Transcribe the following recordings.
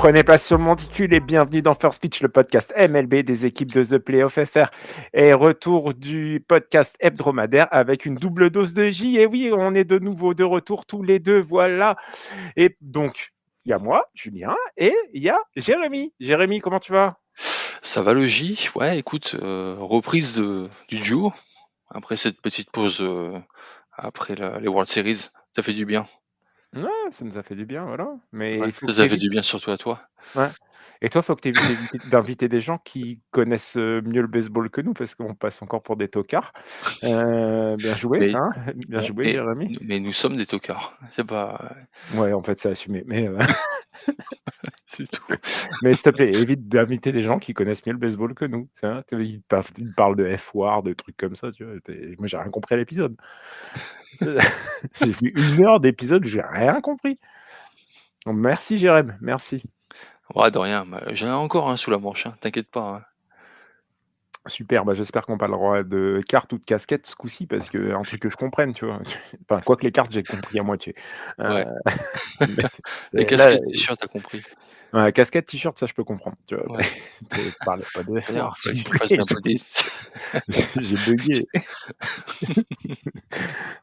Prenez place sur le monticule et bienvenue dans First Pitch, le podcast MLB des équipes de The Playoff FR. Et retour du podcast hebdomadaire avec une double dose de J. Et oui, on est de nouveau de retour tous les deux, voilà. Et donc, il y a moi, Julien, et il y a Jérémy. Jérémy, comment tu vas ? Ça va le J, ouais, écoute, reprise du duo, après cette petite pause après les World Series, ça fait du bien. Ouais, ça nous a fait du bien, voilà. Mais Ouais, il faut ça que tu t'a fait évites. du bien surtout à toi. Ouais. Et toi, il faut que tu évites d'inviter des gens qui connaissent mieux le baseball que nous, parce qu'on passe encore pour des tocards. Bien joué, Mais, hein. Bien on, joué, mais, Jérémy. mais nous sommes des tocards, c'est pas, Ouais, en fait, c'est assumé. c'est tout. Mais s'il te plaît, évite d'inviter des gens qui connaissent mieux le baseball que nous. Ça, ils parlent de F-Ward, de trucs comme ça, tu vois. Moi, j'ai rien compris à l'épisode. J'ai vu 1 heure d'épisode, j'ai rien compris. Donc, merci, Jérémy, merci. Ouais, de rien, j'en ai encore un sous la manche, hein, t'inquiète pas, hein. Super, bah, j'espère qu'on parlera de cartes ou de casquettes ce coup-ci, parce que un truc que je comprenne, tu vois. Enfin, quoique les cartes, j'ai compris à moitié. Ouais. Mais Les là, casquettes, c'est sûr, t'as compris. ouais, casquette, t-shirt, ça je peux comprendre, tu vois. Ouais. Parlez pas de D'ailleurs, F-Ward, faudrait s'il que vous tu fasses plaît. un peu des. J'ai bugué.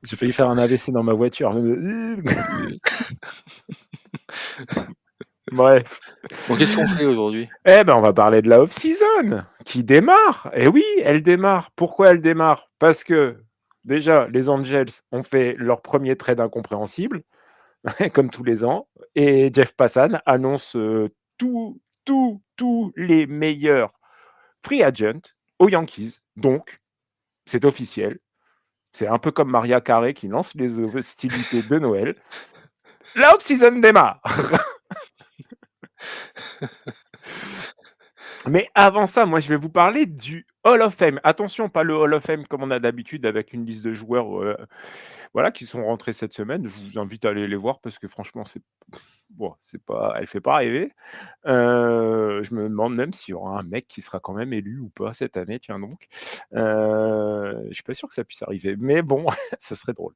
J'ai failli faire un AVC dans ma voiture. Bref. Bon, qu'est-ce qu'on fait aujourd'hui? On va parler de la off-season qui démarre. Et oui, elle démarre. Pourquoi elle démarre ? Parce que déjà, les Angels ont fait leur premier trade incompréhensible, comme tous les ans, et Jeff Passan annonce tous les meilleurs free agents aux Yankees. Donc, c'est officiel. C'est un peu comme Maria Carey qui lance les hostilités de Noël. La off-season démarre. Mais avant ça, moi, je vais vous parler du Hall of Fame. Attention, pas le Hall of Fame comme on a d'habitude avec une liste de joueurs voilà, qui sont rentrés cette semaine. Je vous invite à aller les voir parce que franchement, c'est pas, elle fait pas rêver. Je me demande même s'il y aura un mec qui sera quand même élu ou pas cette année, tiens donc. Je suis pas sûr que ça puisse arriver, mais bon, ce serait drôle.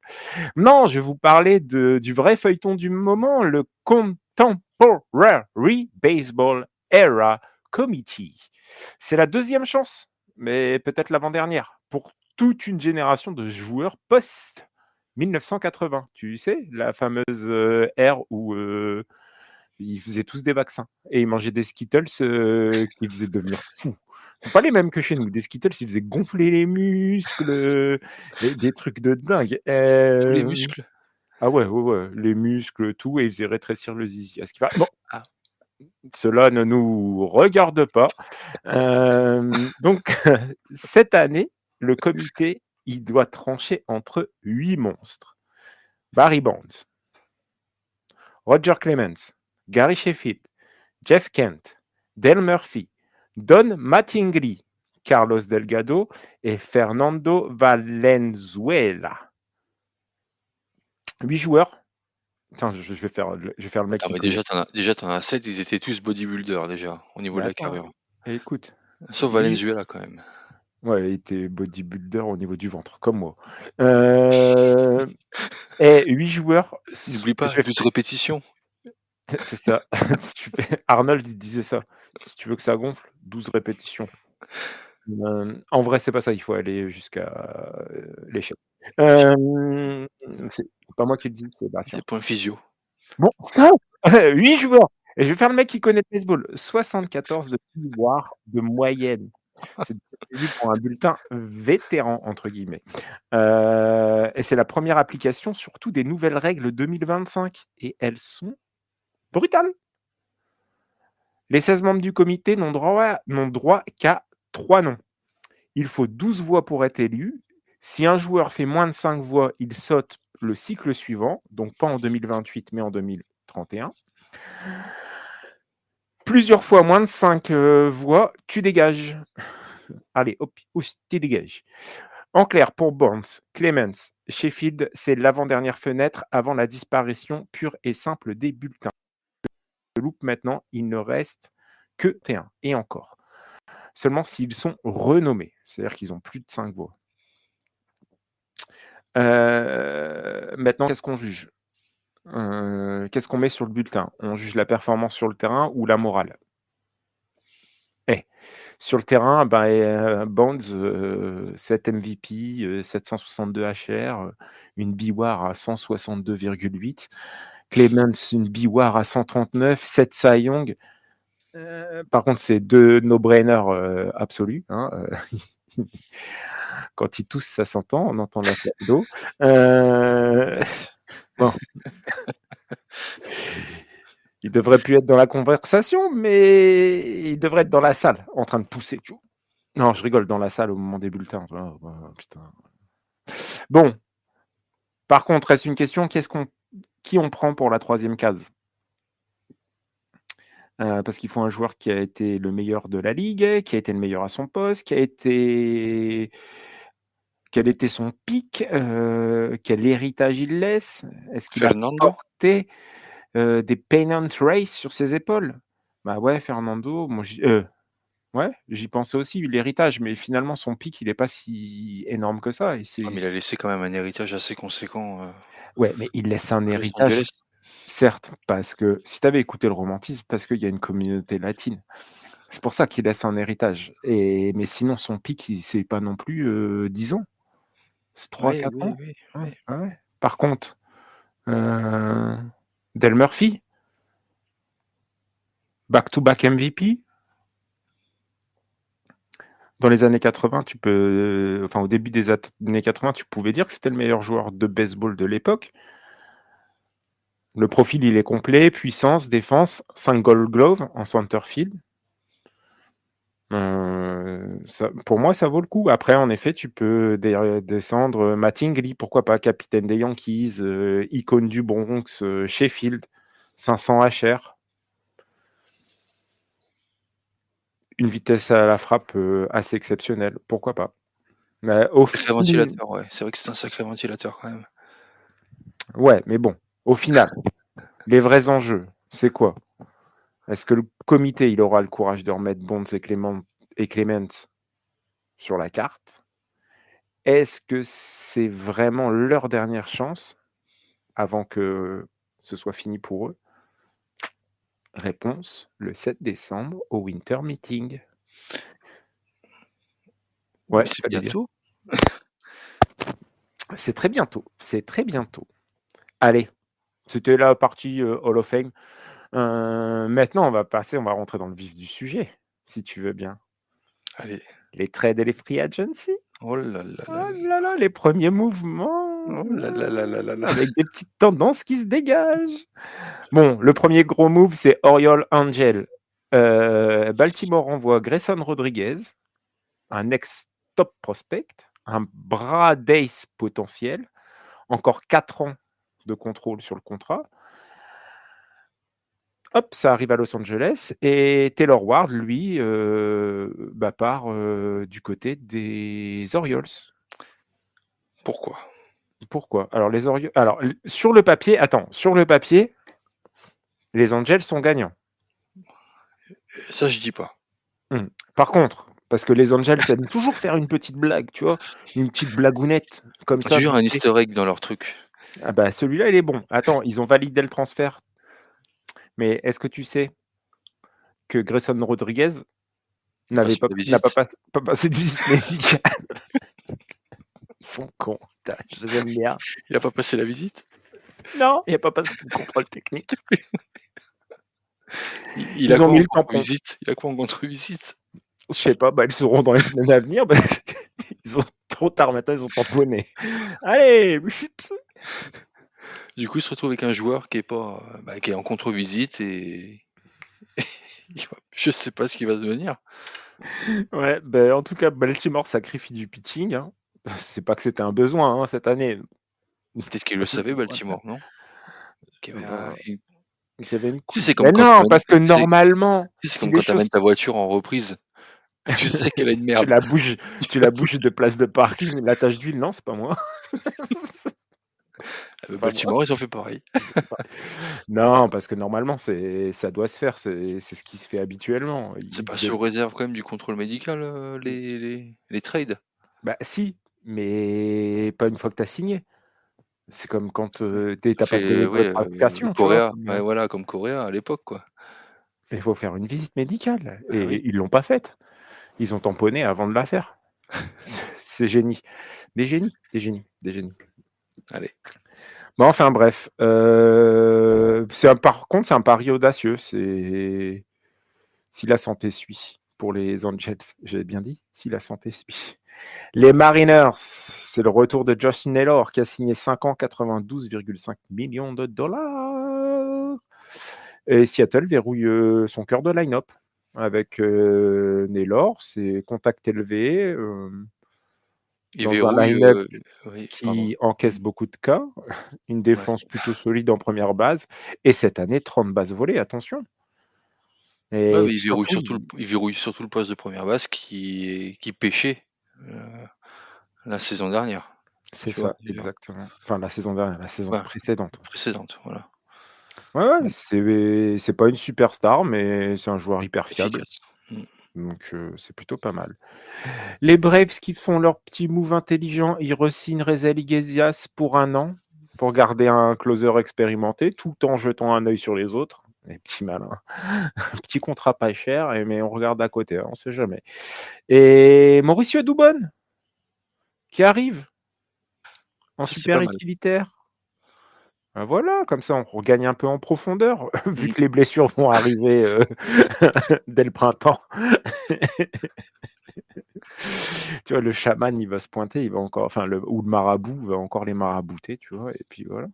Non, je vais vous parler du vrai feuilleton du moment, le Contemporary Baseball Era Committee. C'est la deuxième chance, mais peut-être l'avant-dernière, pour toute une génération de joueurs post-1980. Tu sais, la fameuse ère où ils faisaient tous des vaccins et ils mangeaient des Skittles qui faisaient devenir fous. C'est pas les mêmes que chez nous. Des Skittles, ils faisaient gonfler les muscles, des trucs de dingue. Tous les muscles? Ah ouais, les muscles, tout, et ils faisaient rétrécir le zizi. Bon, Ah, cela ne nous regarde pas. Donc, cette année, le comité, il doit trancher entre 8 monstres. Barry Bonds, Roger Clemens, Gary Sheffield, Jeff Kent, Dale Murphy, Don Mattingly, Carlos Delgado et Fernando Valenzuela. 8 joueurs. Attends, je vais faire le mec attends, qui mais connaît. déjà t'en as 7, ils étaient tous bodybuilders déjà, au niveau de la D'accord. carrure. Écoute, Sauf 8 Valenzuela quand même. ouais, il était bodybuilder au niveau du ventre, comme moi. Ouais. Et 8 joueurs, N'oublie je pas, vais 12 répétitions. c'est ça. Arnold, il disait ça. Si tu veux que ça gonfle, 12 répétitions. En vrai, c'est pas ça, il faut aller jusqu'à l'échelle. C'est pas moi qui le dis, c'est Des Bastien. points physio. Bon, ça 8 joueurs et je vais faire le mec qui connaît le baseball. 74 de war de moyenne. C'est prévu pour un bulletin «vétéran» entre guillemets. Et c'est la première application surtout des nouvelles règles 2025 et elles sont brutales. Les 16 membres du comité n'ont droit qu'à 3 noms. Il faut 12 voix pour être élu. Si un joueur fait moins de 5 voix, il saute le cycle suivant, donc pas en 2028 mais en 2031. Plusieurs fois moins de 5 voix, tu dégages. Allez, hop, tu dégages. En clair, pour Bonds, Clemens, Sheffield, c'est l'avant-dernière fenêtre avant la disparition pure et simple des bulletins. Loupe maintenant, il ne reste que T1 et encore. Seulement s'ils sont renommés, c'est-à-dire qu'ils ont plus de 5 voix. Maintenant, qu'est-ce qu'on juge ? Qu'est-ce qu'on met sur le bulletin? On juge la performance sur le terrain ou la morale? Eh, sur le terrain, ben, Bonds, 7 MVP, 762 HR, une BWAR à 162,8. Clemens, une BWAR à 139, 7 Cy Young. Par contre, c'est 2 no-brainers absolus. Hein, quand ils toussent, ça s'entend, on entend la flaque d'eau. Bon. Il devrait plus être dans la conversation, mais il devrait être dans la salle, en train de pousser. Tu vois. Non, je rigole, dans la salle au moment des bulletins. Oh, putain. Bon, par contre, reste une question, qui on prend pour la 3e case? Parce qu'il faut un joueur qui a été le meilleur de la ligue, qui a été le meilleur à son poste, quel était son pic, quel héritage il laisse? Est-ce qu'il a Fernando? porté, des pennant race sur ses épaules? Bah ouais, Fernando, moi ouais, j'y pensais aussi, l'héritage, mais finalement son pic, il est pas si énorme que ça et Ouais, mais il a laissé quand même un héritage assez conséquent, ouais, mais il laisse un à Los héritage, Angeles. certes, parce que si tu avais écouté le romantisme, parce qu'il y a une communauté latine. C'est pour ça qu'il laisse un héritage mais sinon son pic, c'est pas non plus, 10 ans, c'est trois Oui, quatre oui, ans. oui, Ouais, oui. ouais, ouais. Par contre, heu, Dale Murphy, back to back MVP. Dans les années 80, enfin au début des années 80, tu pouvais dire que c'était le meilleur joueur de baseball de l'époque. Le profil, il est complet, puissance, défense, 5 Gold Glove en center field. Ça, pour moi, ça vaut le coup. Après, en effet, tu peux descendre Mattingly, pourquoi pas, capitaine des Yankees, icône du Bronx, Sheffield, 500 HR, une vitesse à la frappe assez exceptionnelle, pourquoi pas. Mais au Sacré final, ventilateur, ouais. C'est vrai que c'est un sacré ventilateur quand même. ouais, mais bon, au final, les vrais enjeux, c'est quoi? Est-ce que le comité, il aura le courage de remettre Bonds et Clement sur la carte? Est-ce que c'est vraiment leur dernière chance avant que ce soit fini pour eux? Réponse, le 7 décembre au Winter Meeting. Mais Ouais, c'est fallait dire. bientôt. C'est très bientôt, c'est très bientôt. Allez, c'était la partie, Hall of Fame. Maintenant on va rentrer dans le vif du sujet, si tu veux bien. Allez. Les trades et les free agency. Oh là là là Oh là. là là, les premiers mouvements, Oh là là là là là là. avec des petites tendances qui se dégagent. Bon, le premier gros move, c'est Oriole Angel. Baltimore envoie Grayson Rodriguez, un ex-top prospect, un bras d'ace potentiel, encore 4 ans de contrôle sur le contrat. Hop, ça arrive à Los Angeles et Taylor Ward, lui, part, du côté des Orioles. Pourquoi? Pourquoi? Alors sur le papier, les Angels sont gagnants. Ça, je dis pas. Mmh. Par contre, parce que les Angels aiment toujours faire une petite blague, tu vois? Une petite blagounette comme ça, Toujours vite un fait. easter egg dans leur truc. Ah bah, celui-là, il est bon. Attends, ils ont validé le transfert, mais est-ce que tu sais que Grayson Rodriguez Passe pas la n'a visite. pas passé de visite médicale? Ils sont cons, putain, je les aime bien. Il a pas passé la visite? Non, il a pas passé de contrôle technique. Il a Ils ont quoi mis en le tampon. contre-visite? Il a quoi en contre-visite? Je sais pas, bah, ils sauront dans les semaines à venir, bah, ils ont trop tard maintenant, ils ont tamponné. Allez! Du coup, il se retrouve avec un joueur qui est pas, qui est en contre-visite et je sais pas ce qu'il va devenir. Ouais, en tout cas, Baltimore sacrifie du pitching, hein. C'est pas que c'était un besoin, hein, cette année. Peut-être qu'il le savait Baltimore, non? Qu'il y avait Heu, une qu'il y avait une tu sais, couille. c'est Mais comme quand tu non, amènes parce que normalement, c'est si comme les quand tu choses amènes ta voiture en reprise, tu sais qu'elle a une tu merde. la bouges tu la bouges de place de parking, la tache d'huile, non, c'est pas moi. C'est pas moi. Baltimore, ils ont fait pareil. C'est pas non, parce que normalement, ça doit se faire, c'est ce qui se fait habituellement. C'est Ils pas dev sous réserve quand même du contrôle médical, les trades? Bah si, mais pas une fois que tu as signé. C'est comme quand, Mmh. tu Ça pas de fait délai de ouais, rétractation, tu vois? Coréa, ouais, voilà, comme Coréa à l'époque, quoi. Il faut faire une visite médicale Ah oui, et ils l'ont pas faite. Ils ont tamponné avant de la faire. C'est génie. Des génies, des génies, des génies. allez. Bon, enfin bref, par contre, c'est un pari audacieux, c'est si la santé suit pour les Angels, j'avais bien dit, si la santé suit. Les Mariners, c'est le retour de Josh Naylor qui a signé 5 ans, 92,5 millions de dollars. Et Seattle verrouille son cœur de line-up avec Naylor, c'est contact élevé Il dans un verrouille, line-up oui, pardon. qui Mmh, encaisse beaucoup de cas, une ouais. défense plutôt solide en première base, et cette année 30 bases volées, attention. Ouais, Et mais puis surtout, il verrouille surtout le poste de première base qui pêchait, la saison dernière, c'est tu vois? ça, exactement. Enfin, la saison dernière, la saison Ouais, précédente. précédente, voilà. Ouais, ouais, Mmh, c'est pas une superstar, mais c'est un joueur hyper fiable. efficace. Mmh. Donc, c'est plutôt pas mal. Les Braves qui font leur petit move intelligent, ils re-signent Rezel Iglesias pour 1 an, pour garder un closer expérimenté, tout en jetant un œil sur les autres. Les petits malins. Un petit contrat pas cher, mais on regarde à côté, hein, on sait jamais. Et Mauricio Dubon, qui arrive en Ça, c'est pas super mal. utilitaire. Voilà, comme ça on regagne un peu en profondeur, vu Mmh. que les blessures vont arriver dès le printemps. Tu vois, le chaman, il va se pointer, il va encore, enfin, ou le marabout va encore les marabouter, tu vois, et puis voilà.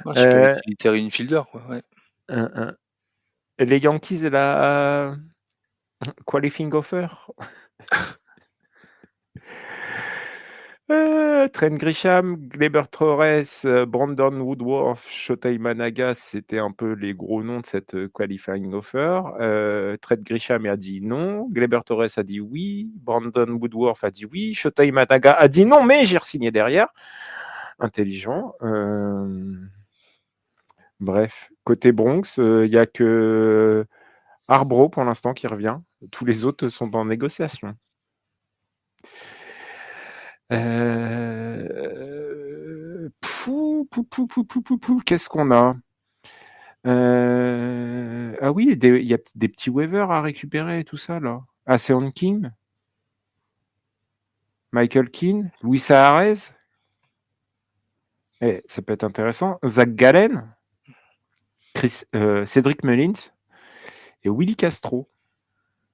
Ouais, super Euh, utilitaire infielder, quoi, ouais. un- un- les Yankees et la qualifying offer. Trent Grisham, Gleyber Torres, Brandon Woodruff, Shota Imanaga, c'était un peu les gros noms de cette qualifying offer. Trent Grisham a dit non, Gleyber Torres a dit oui, Brandon Woodruff a dit oui, Shota Imanaga a dit non, mais j'ai re-signé derrière. Intelligent. Bref, côté Bronx, il n'y a que Arbro pour l'instant qui revient. Tous les autres sont en négociation. Qu'est-ce qu'on a? Ah oui, il y a des petits waivers à récupérer et tout ça là. Seon King, Michael Keane, Luis Saarez. Ça peut être intéressant. Zach Gallen, Cédric Mullins et Willy Castro.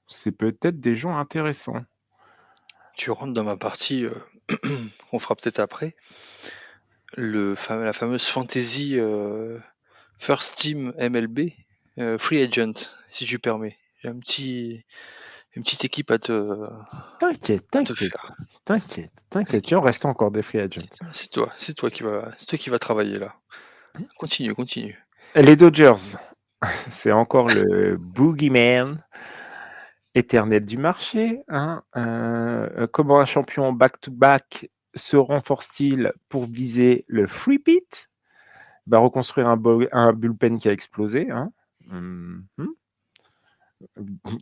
C'est peut-être des gens intéressants. Tu rentres dans ma partie, qu'on fera peut-être après, la fameuse fantasy, First Team MLB, Free Agent, si tu permets. J'ai une petite équipe T'inquiète, à te t'inquiète, faire. t'inquiète, t'inquiète. Il en reste encore des free agents. C'est toi qui va travailler là. Continue, continue. Les Dodgers, c'est encore le boogeyman éternel du marché. Hein. Comment un champion back-to-back se renforce-t-il pour viser le free pit? Reconstruire un bullpen qui a explosé. Hein.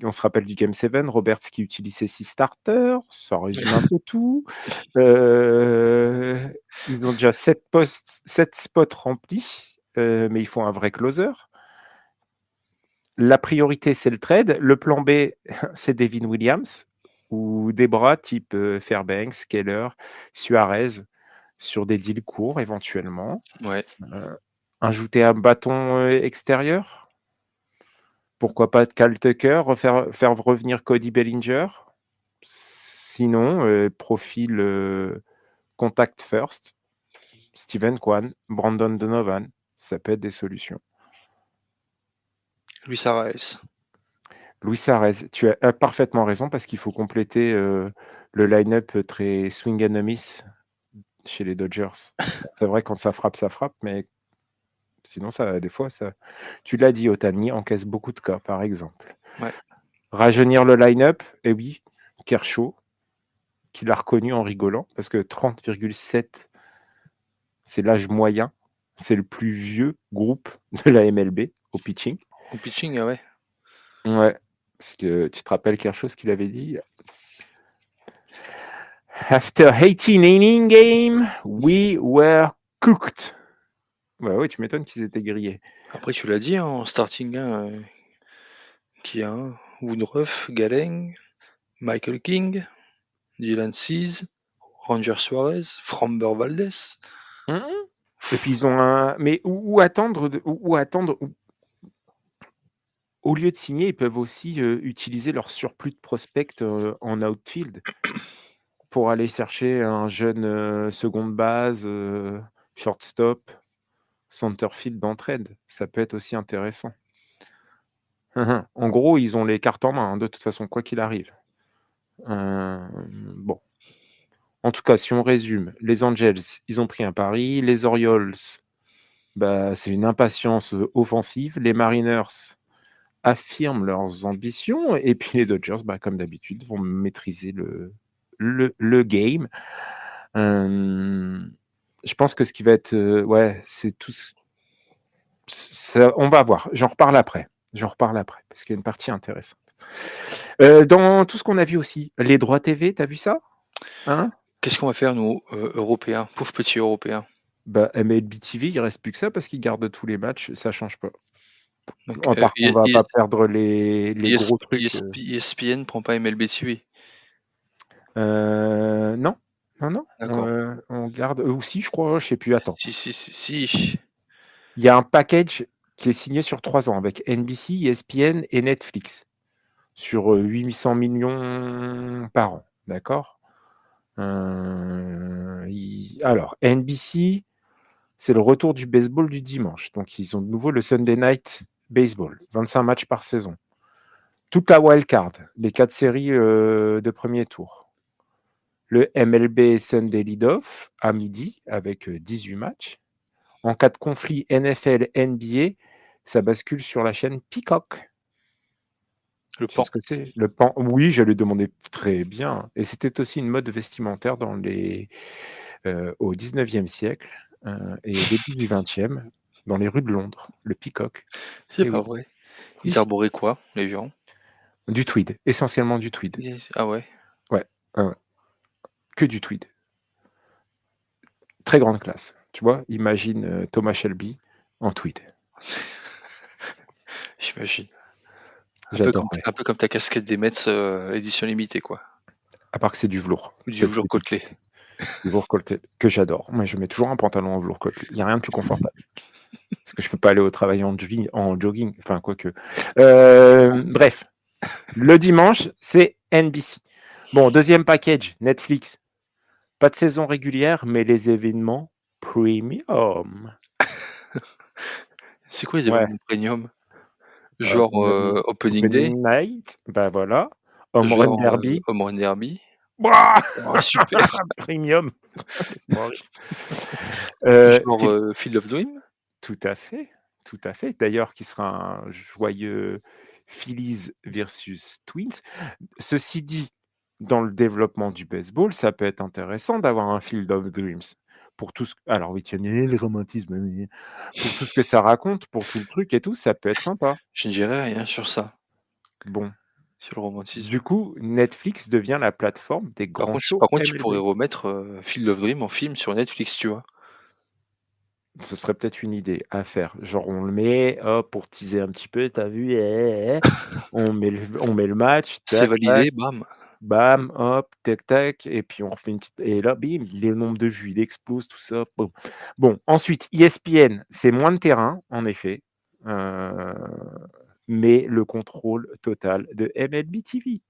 On se rappelle du Game 7, Roberts qui utilise ses 6 starters, ça résume un peu tout. Ils ont déjà 7 spots remplis, mais il faut un vrai closer. La priorité, c'est le trade. Le plan B, c'est Devin Williams ou des bras type Fairbanks, Keller, Suarez sur des deals courts éventuellement. Ouais. Ajouter un bâton extérieur. Pourquoi pas Cal Tucker, faire revenir Cody Bellinger. Sinon, profil contact first, Steven Kwan, Brandon Donovan, ça peut être des solutions. Luis Arraez. Luis Arraez, tu as parfaitement raison parce qu'il faut compléter le line-up très swing and a miss chez les Dodgers. C'est vrai, quand ça frappe, mais sinon, des fois, tu l'as dit, Otani encaisse beaucoup de cas, par exemple. Ouais. Rajeunir le line-up, et oui, Kershaw, qui l'a reconnu en rigolant, parce que 30,7, c'est l'âge moyen, c'est le plus vieux groupe de la MLB au pitching. Au pitching, ah ouais. Ouais, parce que tu te rappelles Kershaw, ce qu'il avait dit? After 18 inning game, we were cooked. Bah oui, tu m'étonnes qu'ils étaient grillés. Après, tu l'as dit, hein, en starting, hein, qui a Woodruff, Galeng, Michael King, Dylan Cease, Ranger Suarez, Framber Valdez. Mmh. Et puis ils ont un. Mais où attendre où attendre au lieu de signer, ils peuvent aussi utiliser leur surplus de prospects en outfield pour aller chercher un jeune seconde base, shortstop, centerfield d'entraide. Ça peut être aussi intéressant. En gros, ils ont les cartes en main, hein, de toute façon, quoi qu'il arrive. Bon. En tout cas, si on résume, les Angels, ils ont pris un pari. Les Orioles, bah, c'est une impatience offensive. Les Mariners affirment leurs ambitions. Et puis les Dodgers, bah, comme d'habitude, vont maîtriser le game. Je pense que ce qui va être... ouais, c'est tout... on va voir. J'en reparle après. Parce qu'il y a une partie intéressante. Dans tout ce qu'on a vu aussi, les droits TV, t'as vu ça, hein? Qu'est-ce qu'on va faire, nous, Européens, pauvres petits Européens? Bah, MLB TV, il reste plus que ça parce qu'ils gardent tous les matchs, ça change pas. Donc, À part qu'on va pas perdre les gros trucs. ESPN prend pas MLB TV. Non, non, non, D'accord. on garde. Ou si, je crois, je sais plus. Attends. Si. Il y a un package qui est signé sur 3 ans avec NBC, ESPN et Netflix sur 800 millions par an, d'accord. Alors, NBC, c'est le retour du baseball du dimanche. Donc, ils ont de nouveau le Sunday Night Baseball, 25 matchs par saison. Toute la wild card, les 4 séries de premier tour. Le MLB Sunday Lead-Off à midi avec 18 matchs. En cas de conflit NFL-NBA, ça bascule sur la chaîne Peacock. Le Tu sais pan. ce que c'est? Le pan. Oui, j'allais demander très bien. Et c'était aussi une mode vestimentaire au 19e siècle et au début du 20e, dans les rues de Londres, le peacock. C'est Et pas oui. vrai. Si, Ils si. arboraient quoi, les gens? Du tweed, essentiellement du tweed. Ah ouais. Ouais, ouais. Que du tweed. Très grande classe. Tu vois, imagine Thomas Shelby en tweed. J'imagine. J'adorerais. Un peu comme ta casquette des Mets, édition limitée, quoi. À part que c'est du velours. Ou du velours côtelé. Du velours côtelé, que j'adore. Moi, je mets toujours un pantalon en velours côtelé. Il n'y a rien de plus confortable. Parce que je ne peux pas aller au travail en jogging. Enfin, quoique. Bref. Le dimanche, c'est NBC. Bon, deuxième package, Netflix. Pas de saison régulière, mais les événements premium. C'est quoi les Ouais. événements premium? Genre, Opening Day? Opening night, bah voilà. Home Run Genre, Derby. Home Run Derby? Ouah Oh super! Premium. Laisse-moi rire. Field of Dream? Tout à fait, tout à fait. D'ailleurs, qui sera un joyeux Phillies versus Twins. Ceci dit, dans le développement du baseball, ça peut être intéressant d'avoir un Field of Dreams. Pour tout ce alors oui, tiens, le romantisme, pour tout ce que ça raconte, pour tout le truc et tout, ça peut être sympa. Je ne dirai rien sur ça, Bon, sur le romantisme. du coup, Netflix devient la plateforme des grands shows Tu pourrais MLB. remettre, Field of Dream en film sur Netflix, tu vois? Ce serait peut-être une idée à faire. Genre, on le met, hop, pour teaser un petit peu, t'as vu? On met le match, C'est tac, tac, validé, bam! bam, hop, tac, tac, et puis on refait une petite. Et là, bim, les nombres de vues, il explose, tout ça. Boum. Bon, ensuite, ESPN, c'est moins de terrain, en effet, euh, mais le contrôle total de MLB TV.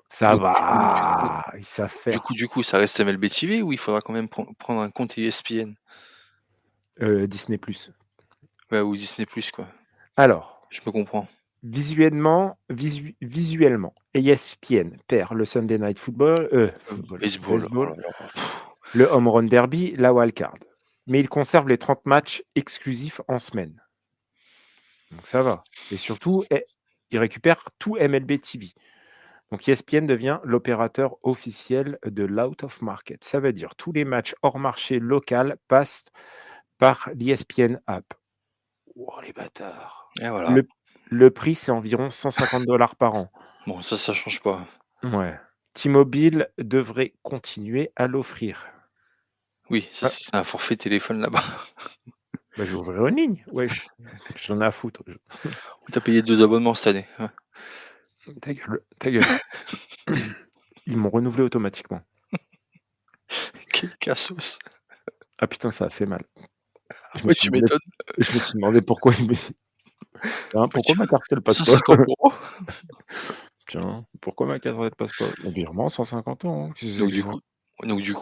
Ça Donc va, ils savent faire. du coup, ça reste MLB TV ou il faudra quand même prendre un compte ESPN? Disney+. Ouais, ou Disney+, quoi. Alors, Je me comprends. visuellement, ESPN perd le Sunday Night Baseball, oh baseball, là là, le Home Run Derby, la wild card. Mais il conserve les 30 matchs exclusifs en semaine. Donc ça va. Et surtout, il récupère tout MLB TV. Donc ESPN devient l'opérateur officiel de l'out of market. Ça veut dire tous les matchs hors marché local passent par l'ESPN app. Oh les bâtards. et voilà. Le prix, c'est environ 150 $ par an. Bon, ça change pas. Ouais. T-Mobile devrait continuer à l'offrir. Oui, ça Ouais. c'est un forfait téléphone là-bas. Bah, je vais ouvrir une ligne, wesh. J'en ai à foutre. Tu as payé 2 abonnements cette année. Ouais. Ta gueule, ta gueule. Ils m'ont renouvelé automatiquement. Quelle cassos. Ah putain, ça a fait mal. Je me Ouais, suis tu demandé, m'étonnes. je me suis demandé pourquoi hein, Ouais, pourquoi ma carte elle passe pas? 150 €. Tiens, pourquoi ma carte elle passe pas? Virement 150 €, hein, qu'est-ce que Donc je du vois? coup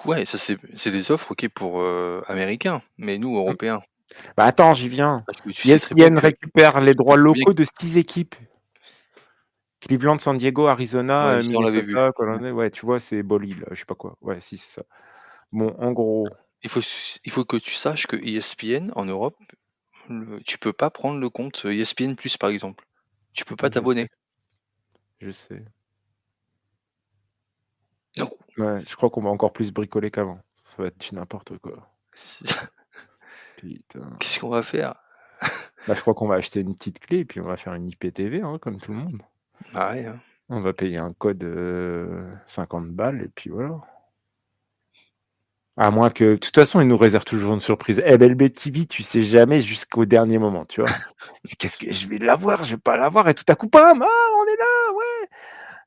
ouais, ça c'est des offres, OK, pour, américains, mais nous, Mmh. européens, Bah, attends, j'y viens. parce que tu sais très bien ESPN que récupère les tu sais droits très bien locaux de 6 équipes. Cleveland, San Diego, Arizona, ouais, ça on l'avait vu. Minnesota, Ouais. Colorado, ouais, tu vois, c'est Ball Hill, je sais pas quoi. Ouais, si, c'est ça. Bon, en gros, Il faut que tu saches que ESPN en Europe, tu peux pas prendre le compte ESPN+ par exemple. Tu peux pas je sais, t'abonner. je sais. Non. Ouais, je crois qu'on va encore plus bricoler qu'avant. Ça va être du n'importe quoi. C'est- Putain. Qu'est-ce qu'on va faire? Bah, je crois qu'on va acheter une petite clé et puis on va faire une IPTV, hein, comme tout le monde. Bah ouais, hein. On va payer un code, 50 balles et puis voilà. À moins que de toute façon, ils nous réservent toujours une surprise. MLB TV, tu sais jamais jusqu'au dernier moment, tu vois? Qu'est-ce que je vais l'avoir, je vais pas l'avoir et tout à coup, bam! Ah, on est là, ouais!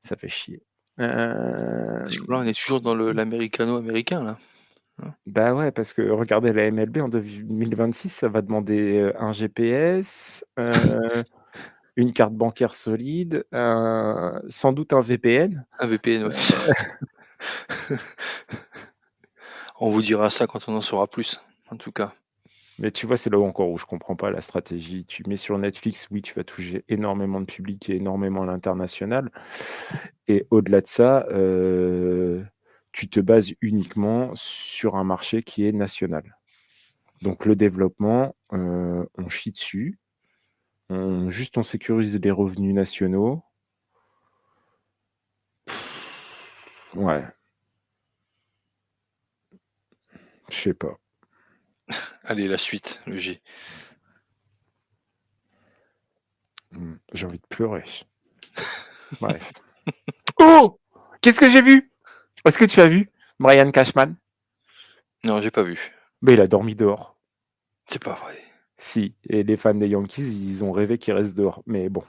Ça fait chier. Parce que là, on est toujours dans l'américano-américain là, hein. Bah, ouais, parce que regardez la MLB en 2026, ça va demander, un GPS, une carte bancaire solide, sans doute un VPN. Un VPN, ouais. On vous dira ça quand on en saura plus, en tout cas. Mais tu vois, c'est là où encore où je comprends pas la stratégie. Tu mets sur Netflix, oui, tu vas toucher énormément de public et énormément à l'international et au-delà de ça, tu te bases uniquement sur un marché qui est national. Donc le développement, on chie dessus, on sécurise les revenus nationaux. Ouais, je sais pas. Allez, la suite, le G. J'ai envie de pleurer. Bref. Oh! Qu'est-ce que j'ai vu? Est-ce que tu as vu Brian Cashman? Non, j'ai pas vu. Mais il a dormi dehors. C'est pas vrai. Si, et les fans des Yankees, ils ont rêvé qu'il reste dehors. Mais bon.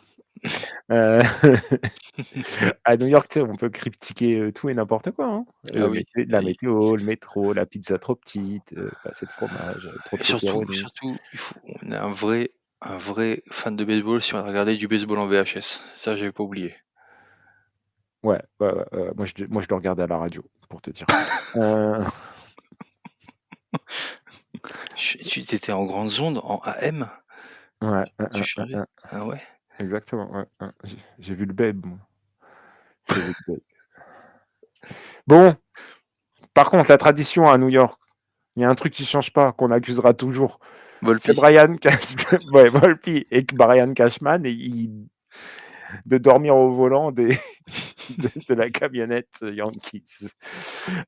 Heu, à New York, tu sais, on peut critiquer, tout et n'importe quoi, hein. Ah oui, La et météo, le métro, la pizza trop petite, pas assez de fromage, trop de pepperoni. surtout, on est un vrai fan de baseball si on a regardé du baseball en VHS. Ça, j'avais pas oublié. Ouais, ouais, ouais, moi je le regardais à la radio, pour te dire. Heu, Tu étais en grande onde, en AM? ouais, Tu changeais? Ah ouais? exactement, ouais, j'ai vu le Babe, moi. J'ai vu le Babe. Bon, par contre, la tradition à New York, il y a un truc qui change pas, qu'on accusera toujours. C'est Volpi? Brian Cash ouais, Volpi et que Brian Cashman, et il de dormir au volant des de la camionnette Yankees.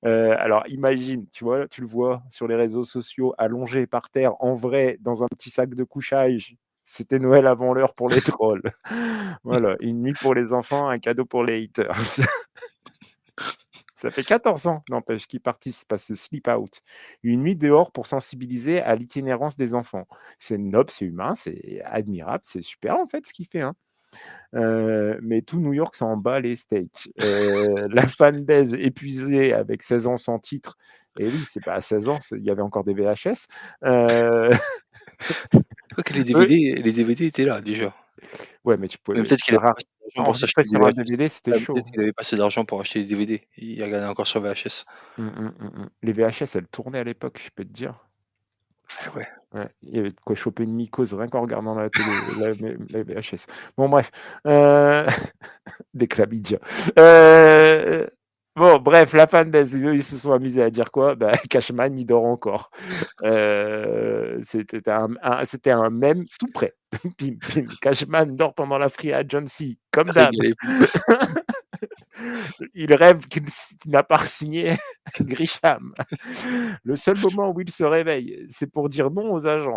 Alors imagine, tu vois, tu le vois sur les réseaux sociaux allongé par terre en vrai dans un petit sac de couchage. C'était Noël avant l'heure pour les trolls. Voilà, une nuit pour les enfants, un cadeau pour les haters. Ça fait 14 ans, n'empêche, qu'ils participent à ce sleep out. Une nuit dehors pour sensibiliser à l'itinérance des enfants. C'est noble, c'est humain, c'est admirable, c'est super en fait ce qu'il fait, hein. Mais tout New York s'en bat les steaks. La fanbase épuisée avec 16 ans sans titre, et oui, c'est pas à 16 ans, il y avait encore des VHS. Heu, Quoique les eux DVD les DVD étaient là déjà. ouais, mais tu Mais pouvais peut-être qu'il avait ra pas assez d'argent pour enregistrer s'acheter des sur un VHS. DVD, c'était Ah, chaud. peut-être qu'il avait pas assez d'argent pour acheter des DVD. Il regardait encore sur VHS. Les VHS, elles tournaient à l'époque, je peux te dire. Eh ouais. Ouais, il y avait de quoi choper une mycose rien qu'en regardant la télé, la VHS. Bon bref, heu, des chlamydia. Heu, bon bref, la fanbase, eux, ils se sont amusés à dire quoi? Bah, Cashman, il dort encore. C'était un mème tout prêt. Pim, pim, Cashman dort pendant la free agency, comme d'hab. Régalez-vous. Il rêve qu'il n'a pas signé Grisham. Le seul moment où il se réveille, c'est pour dire non aux agents.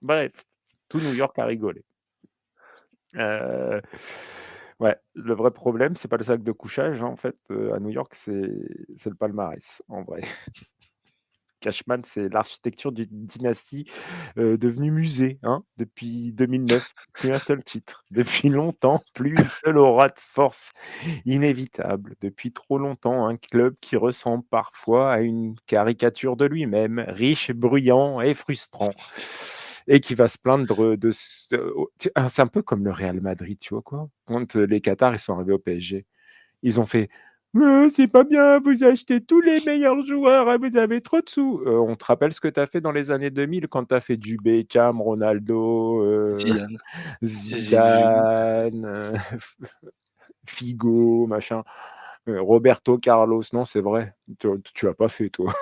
Bref, tout New York a rigolé. Ouais, le vrai problème, c'est pas le sac de couchage, hein, en fait, à New York, c'est le palmarès, en vrai. Cashman, c'est l'architecture d'une dynastie devenue musée, hein, depuis 2009. Plus un seul titre. Depuis longtemps, plus une seule aura de force inévitable. Depuis trop longtemps, un club qui ressemble parfois à une caricature de lui-même, riche, bruyant et frustrant. Et qui va se plaindre c'est un peu comme le Real Madrid, tu vois quoi? Quand les Qatars ils sont arrivés au PSG, ils ont fait c'est pas bien, vous achetez tous les meilleurs joueurs, vous avez trop de sous. On te rappelle ce que tu as fait dans les années 2000 quand tu as fait du Beckham, Ronaldo, Zidane, Zidane, Zidane, Figo, machin, Roberto Carlos. Non, c'est vrai, tu as pas fait, toi.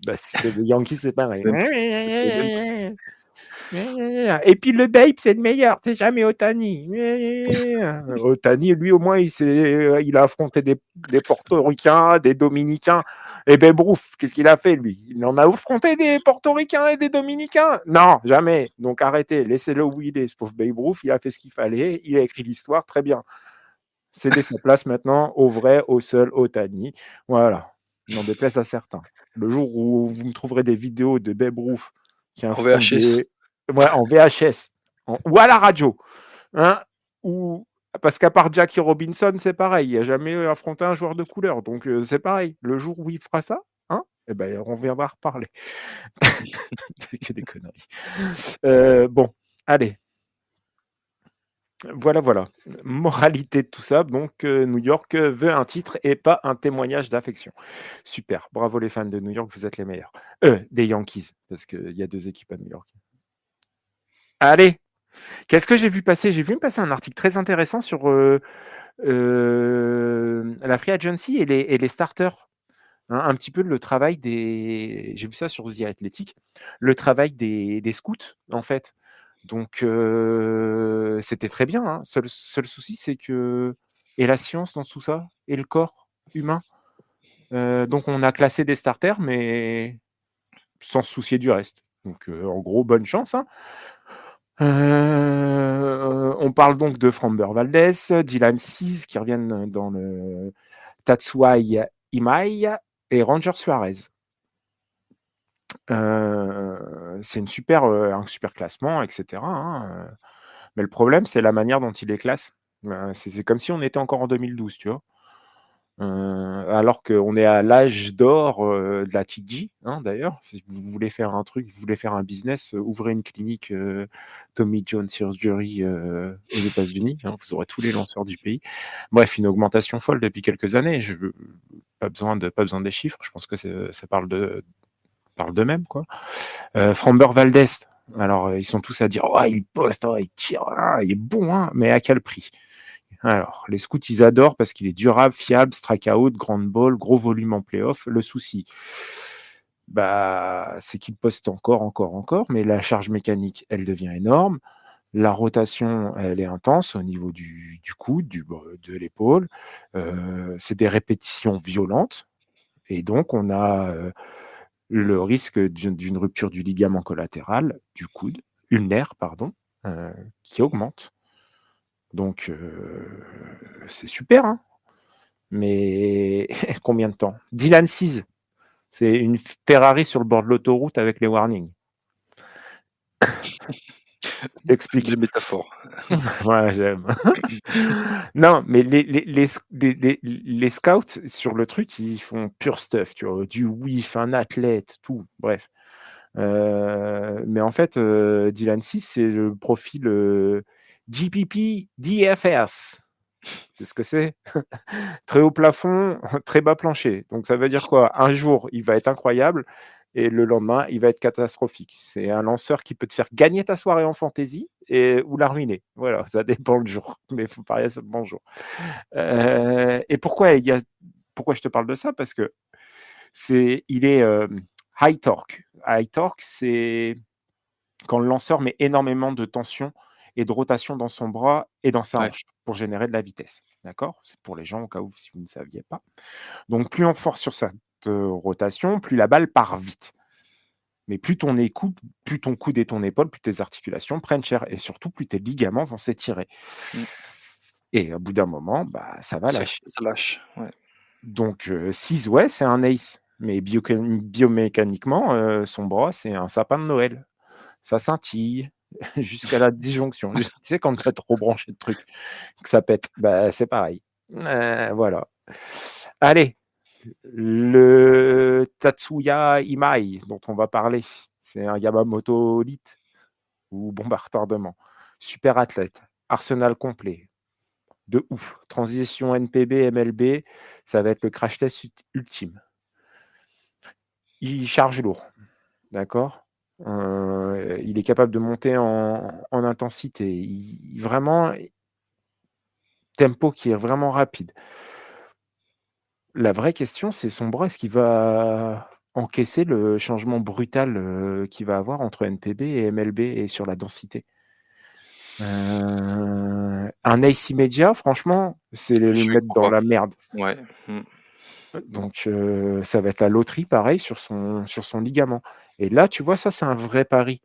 Bah, c'était les Yankees, c'est pareil. même c'était même Et puis le Babe, c'est le meilleur, c'est jamais Otani. Otani, lui, au moins, il a affronté des Portoricains, des Dominicains. Et Babe Ruth, qu'est-ce qu'il a fait, lui? Il en a affronté des Portoricains et des Dominicains? Non, jamais. Donc arrêtez, laissez-le où il est. Ce pauvre Babe Ruth, il a fait ce qu'il fallait, il a écrit l'histoire, très bien. Cédez sa place maintenant au vrai, au seul Otani. Voilà, n'en déplaise à certains. Le jour où vous me trouverez des vidéos de Babe Ruth qui en affrontent VHS. en VHS ou à la radio, hein, ou parce qu'à part Jackie Robinson, c'est pareil, il n'a jamais affronté un joueur de couleur, donc c'est pareil. Le jour où il fera ça, hein, eh ben, on viendra reparler. Que des conneries. Bon, allez. Voilà. Moralité de tout ça, donc New York veut un titre et pas un témoignage d'affection. Super, bravo les fans de New York, vous êtes les meilleurs. Des Yankees, parce qu'il y a 2 équipes à New York. Allez, qu'est-ce que j'ai vu passer? J'ai vu passer un article très intéressant sur la free agency et les starters. Hein, un petit peu le travail des. J'ai vu ça sur The Athletic, le travail des scouts, en fait. Donc, c'était très bien. Hein. Seul souci, c'est que. Et la science dans tout ça, et le corps humain. Donc, on a classé des starters, mais sans se soucier du reste. Donc, en gros, bonne chance. Hein. On parle donc de Framber Valdez, Dylan Cease qui reviennent dans le Tatsuai Imai et Ranger Suarez. C'est un super classement, etc. Hein. Mais le problème, c'est la manière dont il les classe. C'est comme si on était encore en 2012, tu vois. Alors qu'on est à l'âge d'or de la TG, hein, d'ailleurs. Si vous voulez faire un truc, vous voulez faire un business, ouvrez une clinique Tommy John Surgery aux États-Unis. Hein, vous aurez tous les lanceurs du pays. Bref, une augmentation folle depuis quelques années. Pas besoin des chiffres. Je pense que ça parle d'eux-mêmes, quoi. Framber Valdez. Alors, ils sont tous à dire, il poste, il tire, il est bon, hein, mais à quel prix? Alors, les scouts, ils adorent parce qu'il est durable, fiable, strikeout, grande ball, gros volume en playoff. Le souci, c'est qu'il poste encore, mais la charge mécanique, elle devient énorme. La rotation, elle est intense au niveau du coude, de l'épaule. C'est des répétitions violentes. Et donc, on a le risque d'une rupture du ligament collatéral du coude, ulnaire, pardon, qui augmente. Donc, c'est super, hein, mais combien de temps? Dylan Cease, c'est une Ferrari sur le bord de l'autoroute avec les warnings. Je t'explique. Belle métaphore. Ouais, j'aime. Non, mais les scouts sur le truc, ils font pure stuff, tu vois, du whiff, un athlète, tout, bref. Mais en fait, Dylan Cease, c'est le profil GPP DFS. C'est ce que c'est. Très haut plafond, très bas plancher. Donc ça veut dire quoi? Un jour, il va être incroyable et le lendemain, il va être catastrophique. C'est un lanceur qui peut te faire gagner ta soirée en fantasy ou la ruiner. Voilà, ça dépend le jour. Mais il faut parier sur le bon jour. Et pourquoi je te parle de ça? Parce que il est high torque. High torque, c'est quand le lanceur met énormément de tension et de rotation dans son bras et dans sa Ouais. hanche pour générer de la vitesse. D'accord? C'est pour les gens au cas où si vous ne saviez pas. Donc plus on force sur cette rotation, plus la balle part vite. Mais plus ton coude et ton épaule, plus tes articulations prennent cher et surtout plus tes ligaments vont s'étirer. Mmh. Et au bout d'un moment, ça va lâcher. Ça lâche, ouais. Donc 6, ouais, c'est un ace. mais biomécaniquement, son bras, c'est un sapin de Noël. Ça scintille jusqu'à la disjonction. Tu sais, quand tu as trop branché de trucs, que ça pète, bah, c'est pareil. Voilà. Allez, le Tatsuya Imai dont on va parler, c'est un Yamamoto Elite ou bombe à retardement. Super athlète, arsenal complet, de ouf. Transition NPB, MLB, ça va être le crash test ultime. Il charge lourd, d'accord. Il est capable de monter en intensité. Vraiment, tempo qui est vraiment rapide. La vraie question, c'est son bras, est-ce qu'il va encaisser le changement brutal qu'il va avoir entre NPB et MLB et sur la densité? Un AC Media, franchement, c'est le Je y mettre crois dans pas. la merde. Ouais. Mmh. Donc, ça va être la loterie, pareil, sur son ligament. Et là, tu vois, ça, c'est un vrai pari,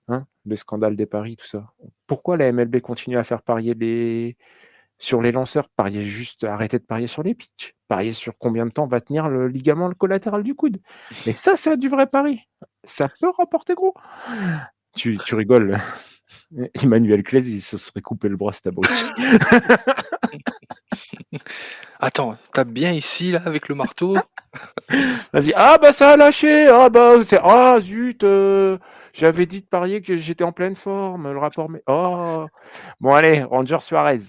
hein, le scandale des paris, tout ça. Pourquoi la MLB continue à faire parier sur les lanceurs? Parier juste, arrêter de parier sur les pitchs. Parier sur combien de temps va tenir le ligament collatéral du coude. Mais ça, c'est du vrai pari. Ça peut rapporter gros. Tu rigoles. Emmanuel Claise, il se serait coupé le bras, cet abruti. Attends, tape bien ici, là, avec le marteau. Vas-y. Ah bah ça a lâché. Ah bah c'est. Ah zut. J'avais dit de parier que j'étais en pleine forme. Le rapport. Mais oh. Bon allez, Ranger Suarez.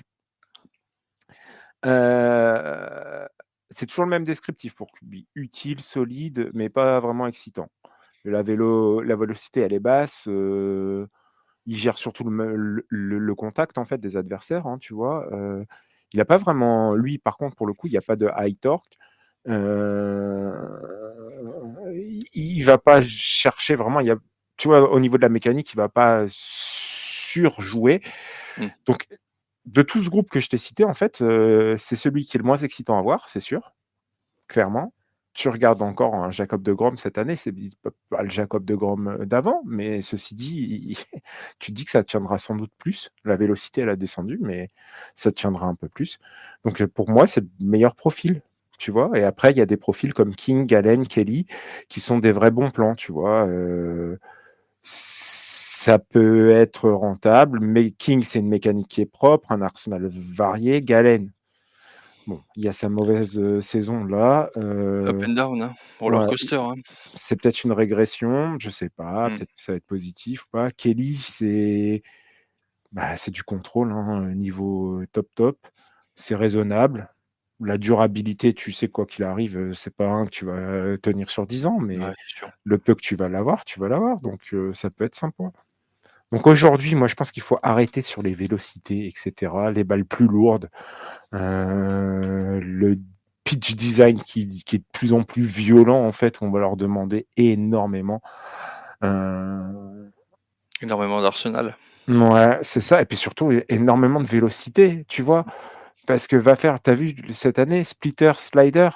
C'est toujours le même descriptif pour QB. Utile, solide, mais pas vraiment excitant. La vélocité, elle est basse. Il gère surtout le contact en fait des adversaires, hein, tu vois. Il n'a pas vraiment, lui, par contre, pour le coup, il n'y a pas de high torque. Il va pas chercher vraiment. Tu vois, au niveau de la mécanique, il va pas surjouer. Mmh. Donc, de tout ce groupe que je t'ai cité, en fait, c'est celui qui est le moins excitant à voir, c'est sûr, clairement. Tu regardes encore un Jacob de Grom cette année, c'est pas le Jacob de Grom d'avant, mais ceci dit, tu te dis que ça tiendra sans doute plus. La vélocité, elle a descendu, mais ça tiendra un peu plus. Donc pour moi, c'est le meilleur profil, tu vois. Et après, il y a des profils comme King, Galen, Kelly, qui sont des vrais bons plans, tu vois. Ça peut être rentable, mais King, c'est une mécanique qui est propre, un arsenal varié. Galen, bon, il y a sa mauvaise saison là. Up and down, hein, roller Ouais, coaster, hein. c'est peut-être une régression, je sais pas, Mmh. peut-être que ça va être positif ou pas. Kelly, c'est du contrôle, hein, niveau top top. C'est raisonnable. La durabilité, tu sais, quoi qu'il arrive, c'est pas un que tu vas tenir sur 10 ans, Ouais, mais c'est sûr. le peu que tu vas l'avoir, tu vas l'avoir. Donc, ça peut être sympa. Donc aujourd'hui, moi, je pense qu'il faut arrêter sur les vélocités, etc., les balles plus lourdes, le pitch design qui est de plus en plus violent, en fait, on va leur demander énormément. Énormément d'arsenal. Ouais, c'est ça. Et puis surtout, énormément de vélocité, tu vois. Parce que t'as vu cette année, splitter, slider,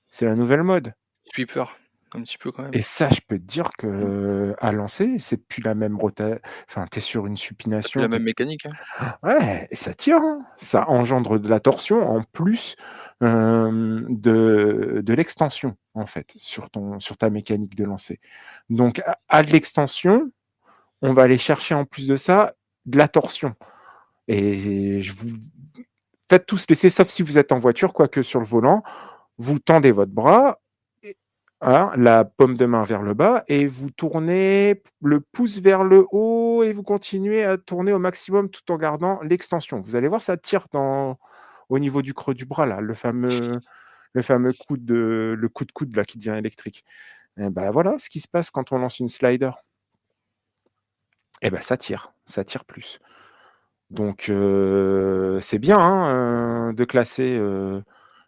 c'est la nouvelle mode. Sweeper, un petit peu quand même. Et ça, je peux te dire Mmh. que à lancer, c'est plus la même enfin, tu es sur une C'est plus la supination, même mécanique, hein. ouais, et ça tire, hein. Ça engendre de la torsion en plus, de l'extension, en fait, sur ta mécanique de lancer. Donc à de l'extension, on va aller chercher en plus de ça, de la torsion. Et je vous faites tous l'essai, sauf si vous êtes en voiture, quoique sur le volant, vous tendez votre bras, hein, la paume de main vers le bas, et vous tournez le pouce vers le haut, et vous continuez à tourner au maximum tout en gardant l'extension. Vous allez voir, ça tire au niveau du creux du bras, là, le fameux coup de coude là, qui devient électrique. Et ben voilà ce qui se passe quand on lance une slider. Et ben ça tire plus. Donc c'est bien, hein, de classer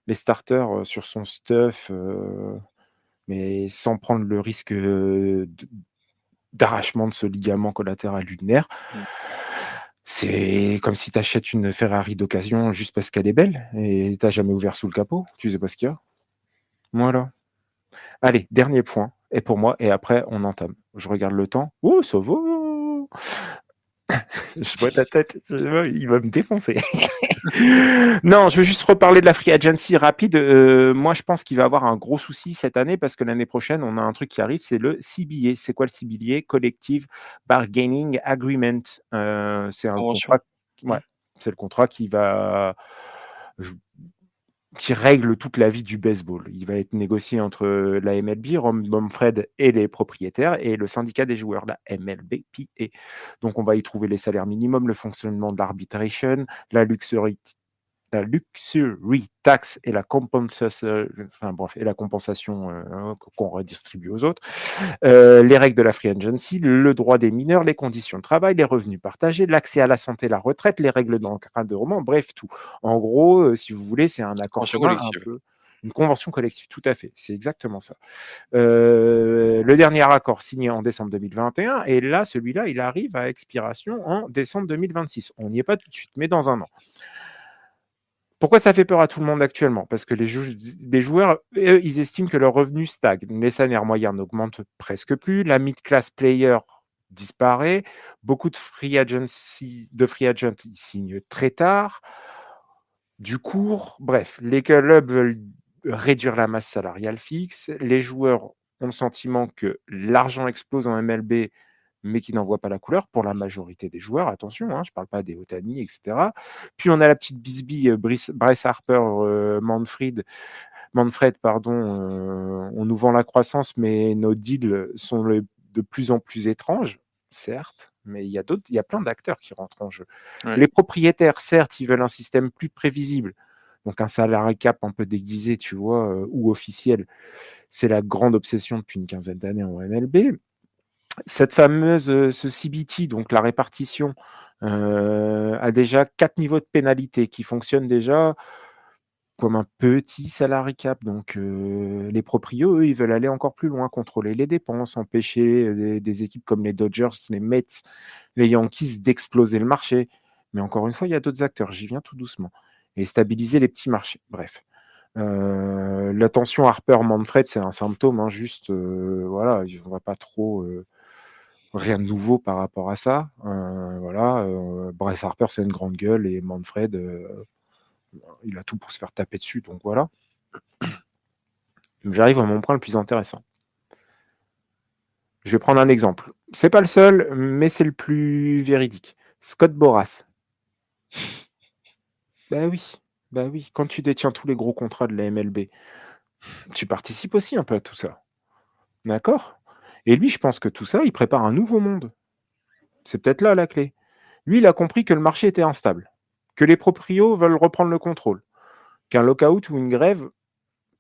les starters sur son stuff, mais sans prendre le risque d'arrachement de ce ligament collatéral ulnaire. Mmh. C'est comme si tu achètes une Ferrari d'occasion juste parce qu'elle est belle et tu n'as jamais ouvert sous le capot, tu sais pas ce qu'il y a. Voilà. Allez, dernier point, et pour moi, et après on entame. Je regarde le temps. Oh, ça va! Je vois ta tête, il va me défoncer. Non, je veux juste reparler de la free agency rapide. Moi, je pense qu'il va avoir un gros souci cette année parce que l'année prochaine, on a un truc qui arrive, c'est le CBA. C'est quoi le CBA? Collective Bargaining Agreement. C'est un Convention. contrat. Ouais, c'est le contrat qui règle toute la vie du baseball. Il va être négocié entre la MLB, Ron Manfred et les propriétaires et le syndicat des joueurs, la MLBPA. Donc on va y trouver les salaires minimums, le fonctionnement de l'arbitration, la luxury tax et la compensation, enfin bref, et la compensation qu'on redistribue aux autres, les règles de la free agency, le droit des mineurs, les conditions de travail, les revenus partagés, l'accès à la santé, la retraite, les règles d'encadrement, bref, tout. En gros, si vous voulez, c'est un accord Convention commun, un collective. peu une convention collective, tout à fait, c'est exactement ça. Le dernier accord signé en décembre 2021, et là, celui-là, il arrive à expiration en décembre 2026. On n'y est pas tout de suite, mais dans un an. Pourquoi ça fait peur à tout le monde actuellement? Parce que les joueurs, eux, ils estiment que leurs revenus stagnent. Les salaires moyens n'augmentent presque plus. La mid-class player disparaît. Beaucoup de free agents ils signent très tard. Du court. Bref, les clubs veulent réduire la masse salariale fixe. Les joueurs ont le sentiment que l'argent explose en MLB, mais qui n'en voit pas la couleur pour la majorité des joueurs. Attention, hein, je ne parle pas des Otani, etc. Puis on a la petite bisbille Bryce Harper, Manfred, pardon. On nous vend la croissance, mais nos deals sont de plus en plus étranges, certes. Mais il y a plein d'acteurs qui rentrent en jeu. Ouais. Les propriétaires, certes, ils veulent un système plus prévisible. Donc un salarié cap un peu déguisé, tu vois, ou officiel. C'est la grande obsession depuis une quinzaine d'années en MLB. Cette fameuse ce CBT, donc la répartition, a déjà 4 niveaux de pénalité qui fonctionnent déjà comme un petit salary cap. Donc les proprios, eux, ils veulent aller encore plus loin, contrôler les dépenses, empêcher des équipes comme les Dodgers, les Mets, les Yankees d'exploser le marché. Mais encore une fois, il y a d'autres acteurs, j'y viens tout doucement. Et stabiliser les petits marchés. Bref. La tension Harper-Manfred, c'est un symptôme, hein, juste, voilà, on va pas trop... rien de nouveau par rapport à ça. Voilà, Bryce Harper, c'est une grande gueule et Manfred, il a tout pour se faire taper dessus, donc voilà. J'arrive à mon point le plus intéressant. Je vais prendre un exemple. C'est pas le seul, mais c'est le plus véridique. Scott Boras. Bah oui. Quand tu détiens tous les gros contrats de la MLB, tu participes aussi un peu à tout ça. D'accord? Et lui, je pense que tout ça, il prépare un nouveau monde. C'est peut-être là la clé. Lui, il a compris que le marché était instable, que les proprios veulent reprendre le contrôle, qu'un lockout ou une grève,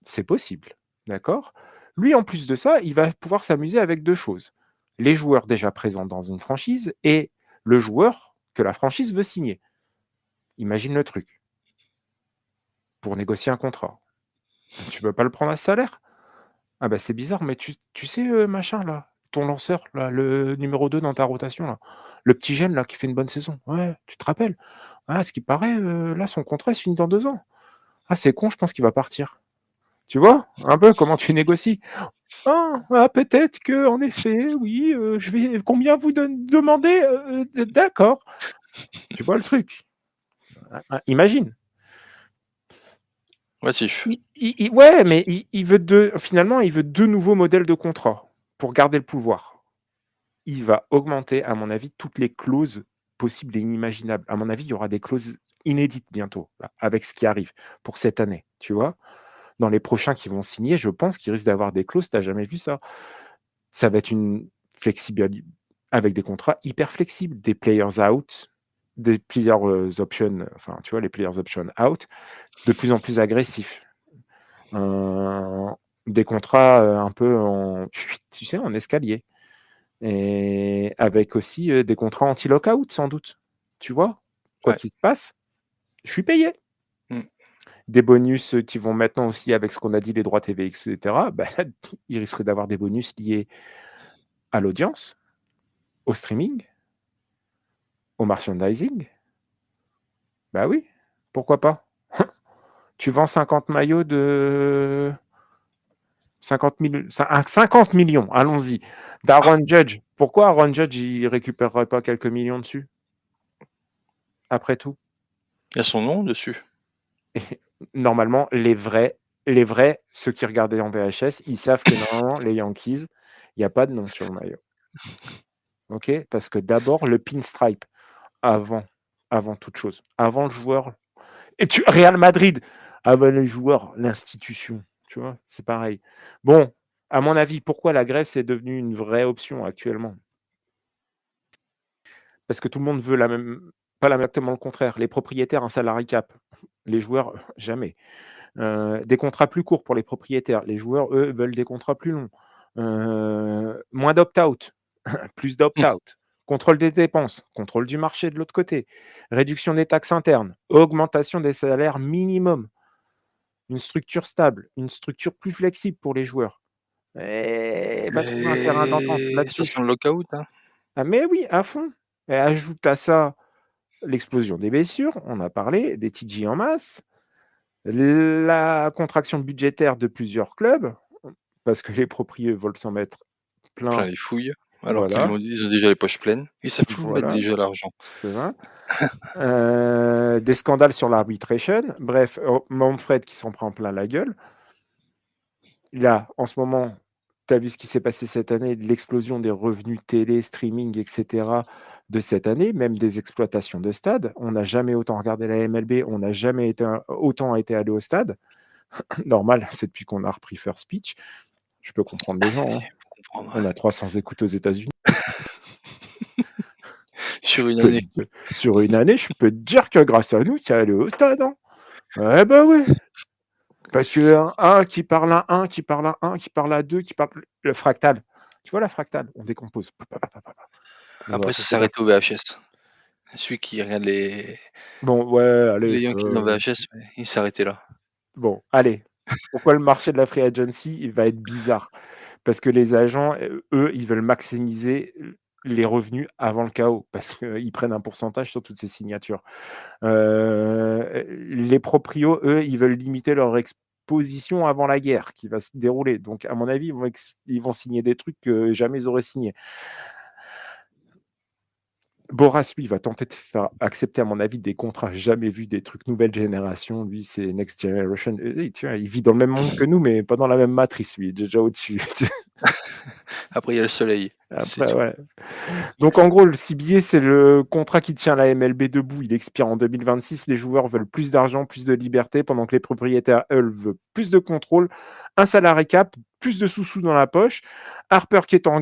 c'est possible. D'accord? Lui, en plus de ça, il va pouvoir s'amuser avec deux choses. Les joueurs déjà présents dans une franchise et le joueur que la franchise veut signer. Imagine le truc. Pour négocier un contrat. Tu ne peux pas le prendre à ce salaire? Ah bah c'est bizarre, mais tu sais, machin là, ton lanceur, là, le numéro 2 dans ta rotation, là, le petit jeune là qui fait une bonne saison. Ouais, tu te rappelles? Ah, ce qui paraît, là, son contrat se finit dans 2 ans. Ah, c'est con, je pense qu'il va partir. Tu vois? Un peu comment tu négocies? Ah, peut-être que en effet, oui, je vais combien vous demandez? D'accord. Tu vois le truc? Imagine. Massif. Ouais, mais il veut finalement, il veut 2 nouveaux modèles de contrat pour garder le pouvoir. Il va augmenter, à mon avis, toutes les clauses possibles et inimaginables. À mon avis, il y aura des clauses inédites bientôt, là, avec ce qui arrive pour cette année, tu vois? Dans les prochains qui vont signer, je pense qu'il risque d'avoir des clauses, tu as jamais vu ça. Ça va être une flexibilité avec des contrats hyper flexibles, des players out, des players options, enfin, tu vois, les players options out, de plus en plus agressifs. Des contrats un peu en, tu sais, en escalier. Et avec aussi des contrats anti-lockout, sans doute. Tu vois? Quoi Ouais. qu'il se passe, je suis payé. Mmh. Des bonus qui vont maintenant aussi avec ce qu'on a dit, les droits TV, etc. Bah, il risquerait d'avoir des bonus liés à l'audience, au streaming, au merchandising. Bah oui, pourquoi pas? Tu vends 50 maillots de 50 millions, allons-y. D'Aaron Judge. Pourquoi Aaron Judge, il récupérerait pas quelques millions dessus? après tout. Il y a son nom dessus. Et normalement, les vrais, ceux qui regardaient en VHS, ils savent que normalement, les Yankees, il y a pas de nom sur le maillot. OK? Parce que d'abord, le pinstripe avant avant toute chose, avant le joueur et tu Real Madrid, avant les joueurs, l'institution, tu vois? C'est pareil. Bon, à mon avis, pourquoi la grève, c'est devenu une vraie option actuellement? Parce que tout le monde veut la même pas la exactement le contraire. Les propriétaires, un salary cap. Les joueurs, jamais. Des contrats plus courts pour les propriétaires. Les joueurs, eux, veulent des contrats plus longs. Moins d'opt-out, plus d'opt-out. Contrôle des dépenses, contrôle du marché de l'autre côté, réduction des taxes internes, augmentation des salaires minimum, une structure stable, une structure plus flexible pour les joueurs. Et va trouver un terrain d'entente Mais ça là-dessus. sent le lockout, hein. Ah mais oui, à fond. Et ajoute à ça l'explosion des blessures, on a parlé, des TJ en masse, la contraction budgétaire de plusieurs clubs, parce que les proprios veulent s'en mettre Plein plein. les fouilles, alors Voilà, ils ont déjà les poches pleines. Ils savent plus où mettre voilà, déjà l'argent. c'est vrai. Des scandales sur l'arbitration. Bref, Manfred qui s'en prend plein la gueule. Là, en ce moment, tu as vu ce qui s'est passé cette année, l'explosion des revenus télé, streaming, etc. de cette année, même des exploitations de stades. On n'a jamais autant regardé la MLB, on n'a jamais autant été allé au stade. Normal, c'est depuis qu'on a repris First Speech. Je peux comprendre les gens, hein. Faut comprendre. On a 300 écoutes aux États-Unis. Sur une année. Sur une année, je peux te dire que grâce à nous, tu es allé au stade, hein. Ouais, bah ouais. Parce que un qui parle à un, qui parle à un, qui parle à deux, qui parle. Le fractal. Tu vois la fractale? On décompose. Et Après, voilà, ça c'est la. s'arrête au VHS. Celui qui regarde Bon, ouais, allez, les Yankees en VHS, ouais, il s'est arrêté là. bon, allez. Pourquoi le marché de la free agency, il va être bizarre? Parce que les agents, eux, ils veulent maximiser les revenus avant le chaos, parce qu'ils prennent un pourcentage sur toutes ces signatures. Les proprios, eux, ils veulent limiter leur exposition avant la guerre qui va se dérouler. Donc, à mon avis, ils vont signer des trucs que jamais ils auraient signés. Boras, lui, va tenter de faire accepter, à mon avis, des contrats jamais vus, des trucs nouvelle génération. Lui, c'est Next Generation. Tu vois, il vit dans le même monde que nous, mais pas dans la même matrice. Lui, il est déjà au-dessus. Après, il y a le soleil, c'est Après, tout. ouais. Donc, en gros, le CBA, c'est le contrat qui tient la MLB debout. Il expire en 2026. Les joueurs veulent plus d'argent, plus de liberté, pendant que les propriétaires, eux, veulent plus de contrôle, un salary cap, plus de sous-sous dans la poche. Harper qui est en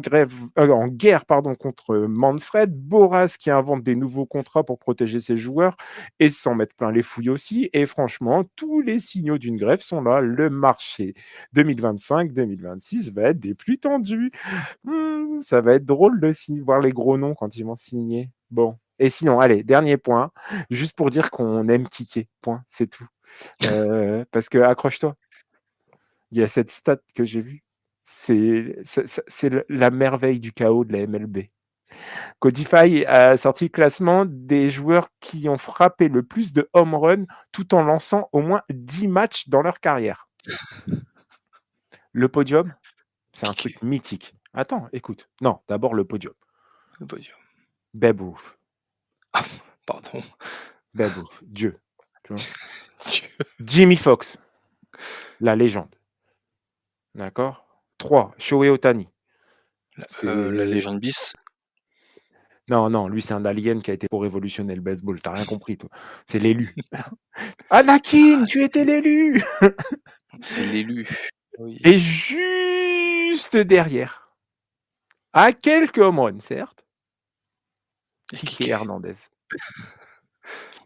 guerre contre Manfred. Boras qui invente des nouveaux contrats pour protéger ses joueurs et s'en mettre plein les fouilles aussi. Et franchement, tous les signaux d'une grève sont là. Le marché 2025-2026 va être des plus tendus. Ça va être drôle de voir les gros noms quand ils vont signer. Bon. Et sinon, allez, dernier point, juste pour dire qu'on aime kicker. Point, c'est tout. Parce que, accroche-toi, il y a cette stat que j'ai vue. C'est la merveille du chaos de la MLB. Codify a sorti le classement des joueurs qui ont frappé le plus de home run tout en lançant au moins 10 matchs dans leur carrière. Le podium, c'est un Piqué, truc mythique. Attends, écoute. Non, d'abord le podium. le podium. Babe Ruth. Ah, pardon. Babe Ruth, Dieu. Tu vois. Dieu. Jimmy Fox, la légende. D'accord. 3. Shohei Ohtani. La C'est. légende bis, Non, non, lui, c'est un alien qui a été pour révolutionner le baseball. T'as rien compris, toi. C'est l'élu. Anakin, tu étais l'élu. c'est l'élu. Oui. Et juste derrière, à quelques home runs, certes, Et Kike Kiké. Hernandez.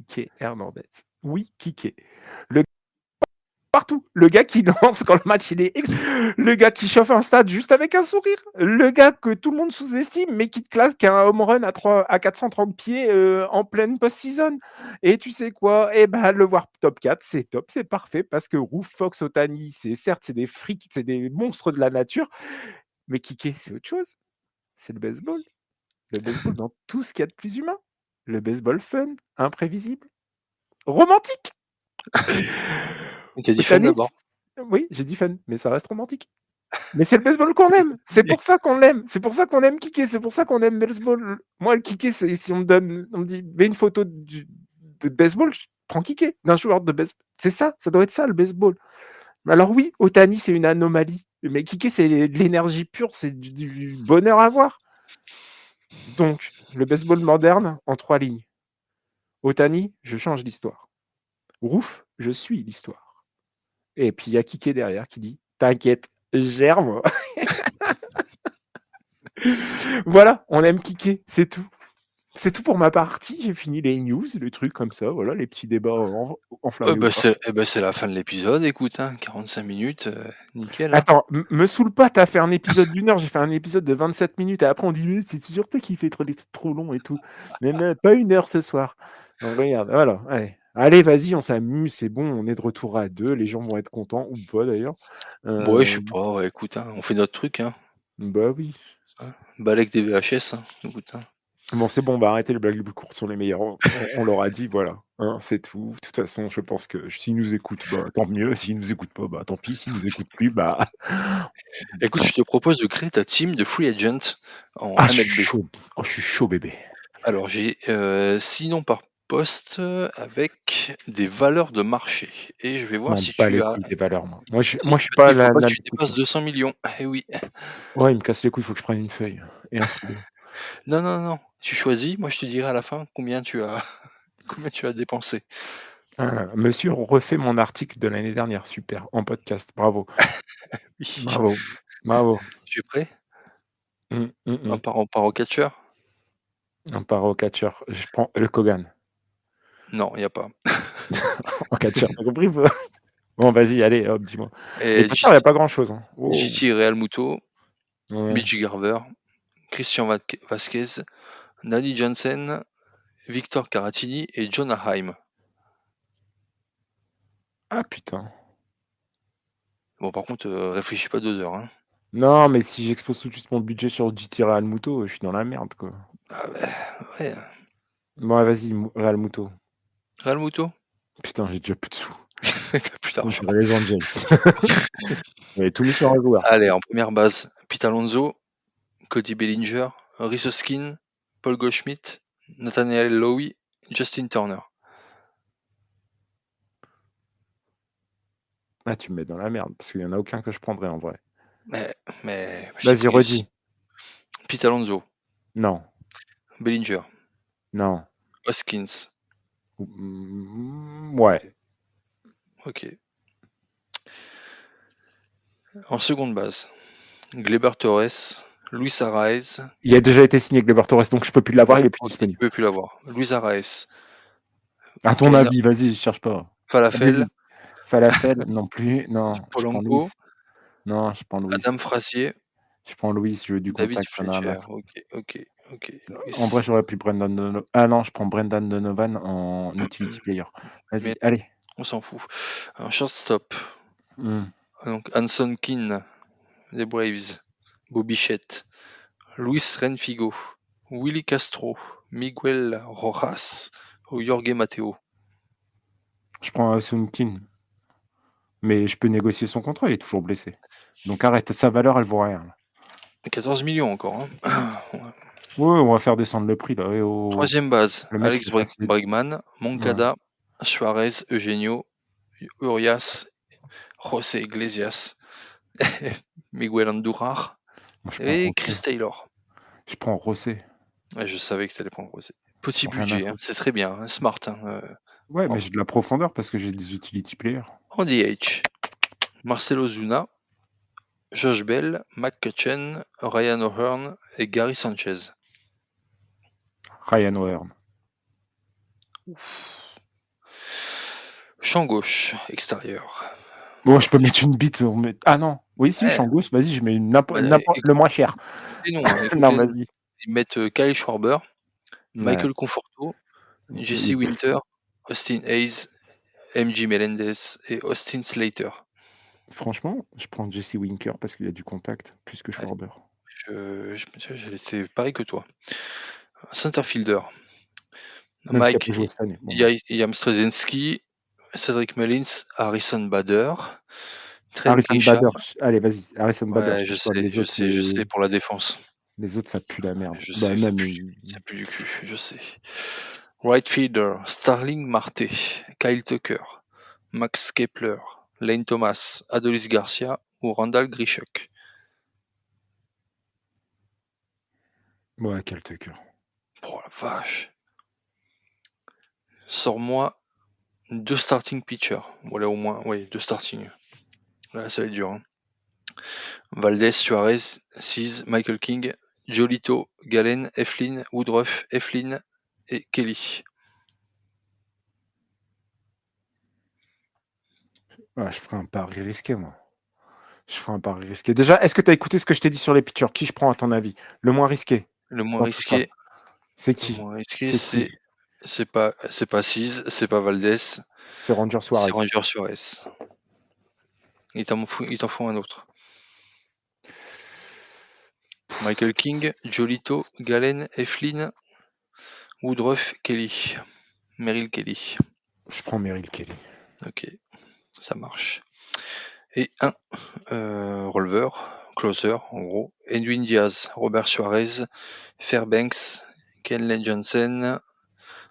Kike Hernandez. Oui, Kike. Le partout. Le gars qui lance quand le match il est le gars qui chauffe un stade juste avec un sourire. Le gars que tout le monde sous-estime, mais qui te claque un home run à 430 pieds en pleine post-season. Et tu sais quoi? Eh ben, le voir top 4, c'est top, c'est parfait, parce que Roof, Fox, Otani, certes, c'est des freaks, c'est des monstres de la nature, mais Kike, c'est autre chose. C'est le baseball. Le baseball dans tout ce qu'il y a de plus humain. Le baseball fun, imprévisible, romantique. Et t'as dit fun Otani, d'abord. oui, j'ai dit fun, mais ça reste romantique. Mais c'est le baseball qu'on aime. C'est pour ça qu'on l'aime. C'est pour ça qu'on aime kicker. C'est pour ça qu'on aime baseball. Moi, le kicker, c'est si on me dit, mets une photo de baseball, je prends Kiké d'un joueur de baseball. C'est ça doit être ça le baseball. Alors oui, Ohtani, c'est une anomalie, mais Kiké, c'est de l'énergie pure, c'est du bonheur à voir. Donc, le baseball moderne en 3 lignes. Ohtani, je change l'histoire. Rouf, je suis l'histoire. Et puis il y a Kiké derrière qui dit: «T'inquiète, je gère moi». Voilà, on aime Kiké, c'est tout. C'est tout pour ma partie, j'ai fini les news, les trucs comme ça, voilà, les petits débats enflammés ou pas. C'est la fin de l'épisode, écoute, hein, 45 minutes, nickel, hein. Attends, me saoule pas, t'as fait un épisode d'1 heure, j'ai fait un épisode de 27 minutes et après on dit: «Mais c'est toujours toi qui fais les trucs trop longs et tout». Mais pas 1 heure ce soir. Donc regarde, voilà, allez. Allez, vas-y, on s'amuse, c'est bon, on est de retour à 2, les gens vont être contents ou pas d'ailleurs. Ouais, je sais Heu, pas, ouais, écoute, hein, on fait notre truc, hein. bah oui. Hein. Balai avec des VHS, hein, écoute, hein. Bon, c'est bon, bah, arrêtez, les blagues les plus courtes sont les meilleures. On leur a dit, voilà, hein, c'est tout. De toute façon, je pense que s'ils nous écoutent, bah, tant mieux. S'ils nous écoutent pas, bah, tant pis. S'ils nous écoutent plus, bah, Écoute, tant je te propose de créer ta team de free agent en ah, je suis MLB. chaud. Oh, je suis chaud bébé. Alors j'ai 6 noms par poste avec des valeurs de marché et je vais Je voir m'en si bats les tu as couilles des valeurs, moi. si Je suis parce pas qu'il faut pas que tu l'analytique, dépasses moi. 200 millions. Eh oui. Ouais, il me casse les couilles, il faut que je prenne une feuille et un stylo. Non, non, non, tu choisis, moi je te dirai à la fin combien tu as combien tu as dépensé. Monsieur refait mon article de l'année dernière. Super, en podcast. Bravo. Oui. Bravo. Bravo. Tu es prêt? Mmh, mmh On mh. part on part au catcheur? Un paro catcheur. Je prends Hulk Hogan Non, il y a pas. en catcheur, tu as compris ou pas? Bon, vas-y, allez, hop, dis-moi. Les Et catcheurs, il y a pas grand-chose, hein. Oh, JT Realmuto, ouais. Mitch Garver, Christian Vasquez, Danny Jansen, Victor Caratini et Jonah Heim. Ah putain. Bon, par contre, réfléchis pas 2 heures, hein. Non, mais si j'expose tout de suite mon budget sur JT Real Muto, je suis dans la merde, quoi. Ah bah, ouais. Bon, ouais, vas-y, Real Muto. Realmuto? Putain, j'ai déjà plus de sous. Tu plus Je d'argent. dirais les Angels. J'avais tout mis sur un joueur. Allez, en première base, Pete Alonso, Cody Bellinger, Rhys Hoskins, Paul Goldschmidt, Nathaniel Lowe, Justin Turner. Ah, tu me mets dans la merde, parce qu'il y en a aucun que je prendrais, en vrai. Mais j'ai Vas-y, pris redis. Pete Alonso, Non, Bellinger, non. Hoskins. Ouais. OK. En seconde base, Gleyber Torres, Luis Arraez. Il a déjà été signé avec Gleyber Torres, donc je peux plus l'avoir, Ouais, il est plus OK, tu disponible. peux plus l'avoir. Luis Arraez, À ton Kyle avis, vas-y, je cherche pas. Falafel, Vas-y. Falafel, non plus. Non, je prends Louis. Polanco, Non, je prends Louis. Adam Frazier, Je prends Louis, je veux du David contact, j'en ai rien à Fletcher. foutre. OK, En vrai, Luis. j'aurais pris Brendan Donovan. Ah non, je prends Brendan Donovan en utility player. Vas-y, Mais allez. on s'en fout. Un shortstop, Mmh. donc Hanson Keane des Braves, Bobby Bichette, Luis Renfigo, Willy Castro, Miguel Rojas ou Jorge Mateo. Je prends Sun King, mais je peux négocier son contrat, il est toujours blessé. Donc arrête, sa valeur, elle vaut rien, là. 14 millions encore, hein. Ouais. Ouais, on va faire descendre le prix, là. Eh oh, Troisième base, le mec, il Alex est passé Bregman, ouais. Moncada, Suarez, Eugenio, Urias, José Iglesias, Miguel Andujar Moi, je prends et Rosset. Chris Taylor. Je prends Rosset. Ouais, je savais que tu allais prendre José. Petit Rien à budget, hein, foutre. c'est très bien, hein, smart. Hein, Ouais, mais bravo. j'ai de la profondeur parce que j'ai des utility players. En DH, Marcelo Zuna, Josh Bell, McCutchen, Ryan O'Hearn et Gary Sanchez. Ryan O'Hearn. Champ gauche, extérieur. Bon, je peux mettre une bite, ah non. Oui, si, Ouais, champ gauche, vas-y, je mets ouais, le moins cher. les noms, hein, il faut Non, les noms. vas-y. Ils mettent Kyle Schwarber, Ouais. Michael Conforto, Jesse Il Winter, Austin Hayes, MJ Melendez et Austin Slater. franchement, je prends Jesse Winker parce qu'il a du contact plus que Ouais, Schwarber. c'est pareil que toi. Centerfielder, Même s'il a pas Mike joué cette année. Bon, bref. Yamstrzynski, Cedric Mullins, Harrison Bader, Trent Harrison Grisham. Bader. Allez, vas-y. Harrison Bader, Ouais, je cherche pas. Les autres, je sais pour la défense. ça pue la merde. Je Bah, sais que même, ça pue du cul, je sais. Right fielder, Starling Marte, Kyle Tucker, Max Kepler, Lane Thomas, Adolis Garcia ou Randall Grichuk. Ouais, quel Tucker. Oh la vache. Sors-moi 2 starting pitchers. Voilà, au moins, oui, 2 starting. Là, ça va être dur. Hein. Valdez, Suarez, Cease, Michael King, Jolito, Galen, Eflin, Woodruff, Eflin et Kelly. Ouais, je ferai un pari risqué, moi. Je ferai un pari risqué. Déjà, est-ce que tu as écouté ce que je t'ai dit sur les pitchers? Qui je prends, à ton avis? Le moins risqué Le moins dans tout ça. risqué, C'est qui? C'est qui? c'est pas Cease, c'est pas Valdez, C'est Ranger c'est Suarez. Ranger Suarez. Il t'en faut un autre. Michael King, Jolito, Galen, Eflin, Woodruff, Kelly. Merrill Kelly. Je prends Merrill Kelly. Ok, ça marche. Et un releveur, closer en gros. Edwin Diaz, Robert Suarez, Fairbanks, Kenley Johnson,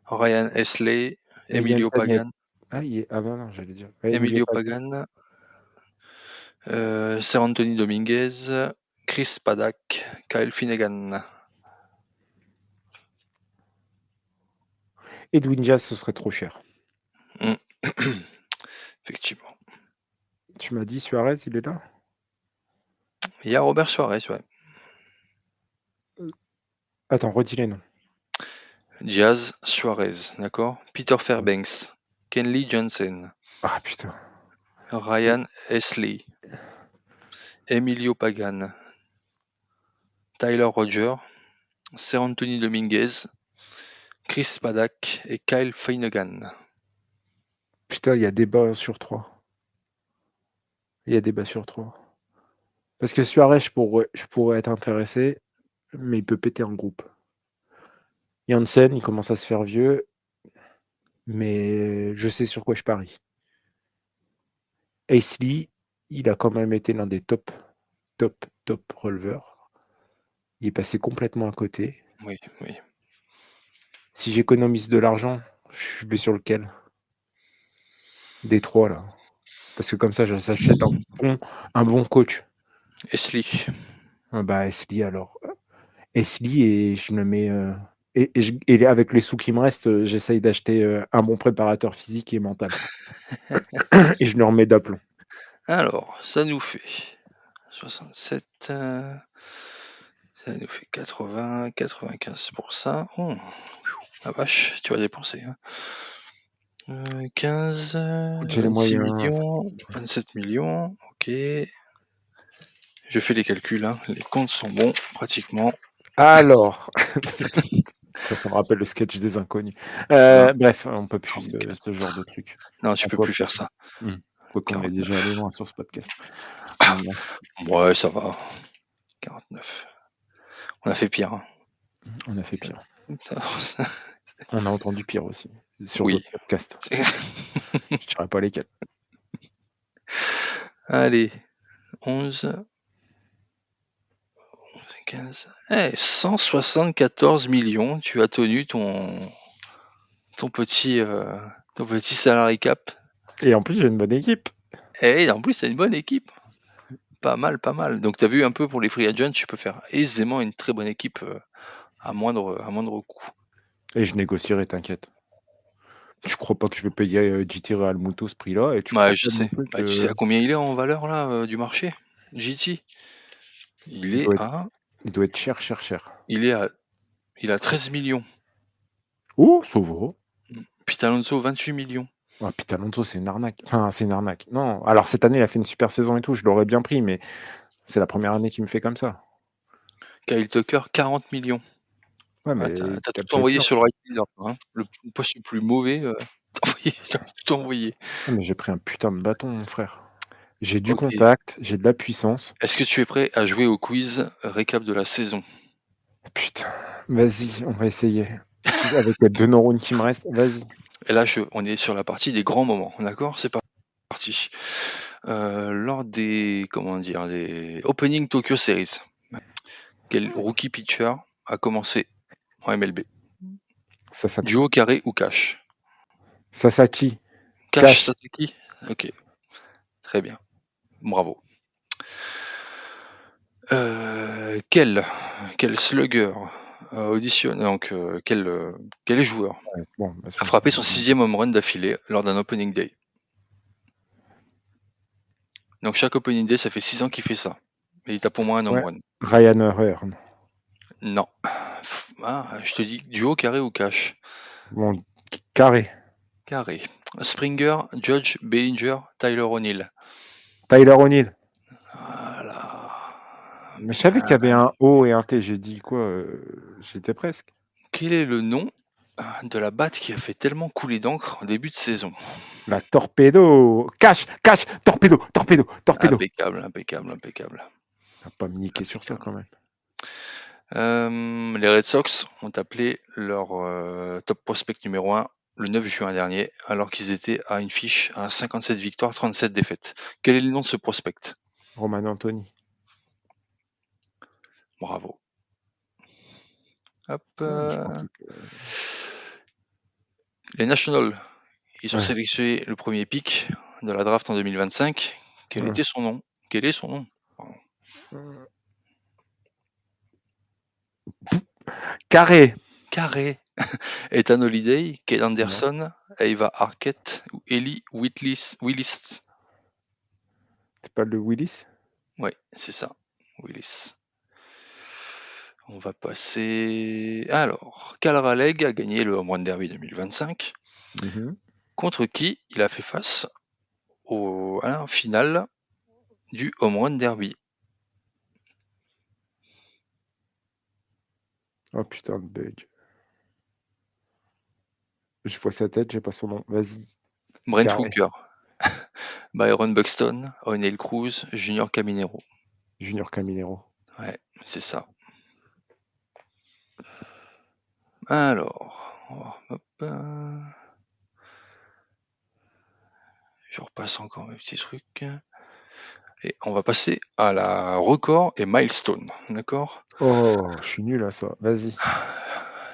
Ryan Hesley, Et Emilio Janssen, Pagan, ah, bah non, j'allais dire. Ouais, Emilio Emilio Pagan. Pagan, Ser Anthony Dominguez, Chris Paddock, Kyle Finnegan. Edwin Diaz, ce serait trop cher. Effectivement. Tu m'as dit Suarez, il est là? Il y a Robert Suarez, ouais. Attends, redis les noms. Diaz, Suarez, d'accord. Peter Fairbanks, Kenley Johnson, Ah putain. Ryan Hesley, Emilio Pagan, Tyler Roger, Ser Anthony Dominguez, Chris Paddock et Kyle Finnegan. Putain, il y a débat sur 3. Il y a débat sur 3. Parce que Suarez, je pourrais être intéressé, mais il peut péter en groupe. Janssen, il commence à se faire vieux, mais je sais sur quoi je parie. Hesley, il a quand même été l'un des top releveurs. Il est passé complètement à côté. Oui, oui. Si j'économise de l'argent, je vais sur lequel? Des 3, là. Parce que comme ça, j'achète un bon coach. Hesley. Ah bah, Hesley, alors. Hesley, et je me mets. Et avec les sous qui me restent, j'essaye d'acheter un bon préparateur physique et mental. Et je le remets d'aplomb. Alors, ça nous fait 67, ça nous fait 80, 95 pour ça. Oh, la vache, tu vas dépenser. Hein. 15, J'ai les 26 moyens. millions, 27 millions, ok. Je fais les calculs, hein. Les comptes sont bons, pratiquement. Alors, ça me rappelle le sketch des inconnus. Hein. Bref, on peut plus Formidable. ce genre de truc. Non, tu peux plus faire ça. Quoi qu'on est déjà 49. allé loin sur ce podcast. Ouais, ça va. 49. On a fait pire. Hein. On a fait pire. Ça- On a entendu pire aussi sur Oui. d'autres podcasts. Je dirais pas lesquels. Allez, 11, 15. 174 millions, tu as tenu ton petit salary cap. Et en plus, j'ai une bonne équipe. Et en plus, c'est une bonne équipe. Pas mal, pas mal. Donc, tu as vu un peu pour les free agents, tu peux faire aisément une très bonne équipe à moindre coût. Et je négocierai, t'inquiète. Tu crois pas que je vais payer JT Real Muto ce prix-là, et tu Bah, crois je pas non sais. plus Bah, tu que sais à combien il est en valeur là du marché, JT? Il il est doit être, à, il doit être cher, cher, cher. il a 13 millions. Oh, ça va. Pete Alonso, 28 millions. Ah, Pete Alonso, c'est une arnaque. Enfin, c'est une arnaque. Non, alors cette année, il a fait une super saison et tout, je l'aurais bien pris, mais c'est la première année qu'il me fait comme ça. Kyle Tucker, 40 millions. Ouais, Ah, mais t'as quel tout envoyé Tucker? sur le right fielder, toi, hein. Le poste le plus mauvais, t'as tout envoyé. Ouais, mais j'ai pris un putain de bâton, mon frère. J'ai du Ok. contact, j'ai de la puissance. Est-ce que tu es prêt à jouer au quiz récap de la saison? Putain, vas-y, on va essayer. Avec les 2 neurones qui me restent, vas-y. Et là, on est sur la partie des grands moments, d'accord? C'est parti. Lors des Opening Tokyo Series, quel rookie pitcher a commencé en MLB? Sasaki. Duo, carré ou cash? Sasaki. Cash, Cash. Sasaki? Ok, très bien. Bravo. Quel slugger auditionne donc quel joueur Ouais, c'est bon, a frappé son 6e home run d'affilée lors d'un opening day? Donc chaque opening day, ça fait 6 ans qu'il fait ça. Et il tape au moins un home Ouais. run. Ryan Hearn. Non. Ah, je te dis duo, carré ou cash? Bon, carré. Carré. Springer, Judge, Bellinger, Tyler O'Neill. Tyler O'Neill. Voilà. Mais je savais qu'il y avait un O et un T. J'ai dit quoi j'étais presque. Quel est le nom de la batte qui a fait tellement couler d'encre en début de saison? La torpedo. Cash, cash, torpedo, torpedo, torpedo. Impeccable, impeccable, impeccable. T'as pas me niquer sur ça quand même. Les Red Sox ont appelé leur top prospect numéro 1 le 9 juin dernier, alors qu'ils étaient à une fiche à 57 victoires, 37 défaites. Quel est le nom de ce prospect? Roman Anthony. Bravo. Hop. Ça, je pensais que... Les Nationals, ils ont Ouais. sélectionné le premier pick de la draft en 2025. Quel Ouais. était son nom? Quel est son nom? Pardon. Carré. Carré. Ethan Holiday, Kate Non. Anderson, Ava Arquette ou Ellie Willis. C'est pas le Willis? Ouais, c'est ça. Willis. On va passer. Alors, Cal Raleigh a gagné le Home Run Derby 2025. Contre qui il a fait face à la finale du Home Run Derby? Oh putain de bug. Je vois sa tête, j'ai pas son nom. Vas-y. Brent Carré. Hooker, Byron Buxton, O'Neill Cruz, Junior Caminero. Junior Caminero. Ouais, c'est ça. Alors, hop, je repasse encore mes petits trucs. Et on va passer à la record et milestone, d'accord? Oh, je suis nul à ça. Vas-y.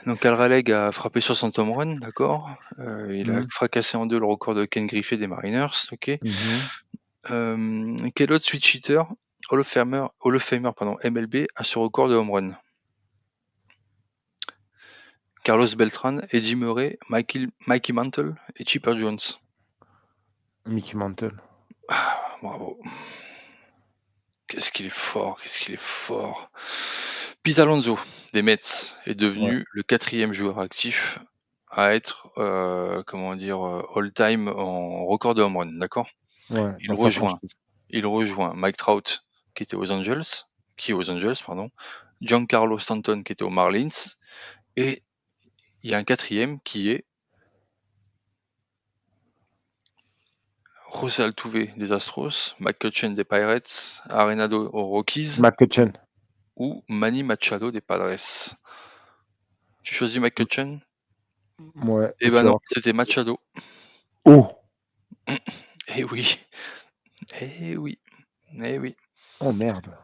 Donc Cal Raleigh a frappé 60 home runs, d'accord? Il a fracassé en deux le record de Ken Griffey des Mariners, ok? Quel autre switch hitter Hall of Famer, MLB a ce record de home run? Carlos Beltran, Eddie Murray, Mikey Mantle et Chipper Jones. Mickey Mantle. Ah, bravo. Qu'est-ce qu'il est fort, qu'est-ce qu'il est fort. Pete Alonso des Mets est devenu le 4e joueur actif à être, all-time en record de home run, d'accord? Ouais, Il dans sa rejoint, franchise. Mike Trout qui est aux Angels, pardon, Giancarlo Stanton qui était aux Marlins, et il y a un 4e qui est José Altuve des Astros, McCutchen des Pirates, Arenado aux Rockies McCutchen. ou Manny Machado des Padres. Tu choisis McCutchen? Ouais. Eh ben non, c'était Machado. Oh! Eh oui. Eh oui. Eh oui. Oh merde.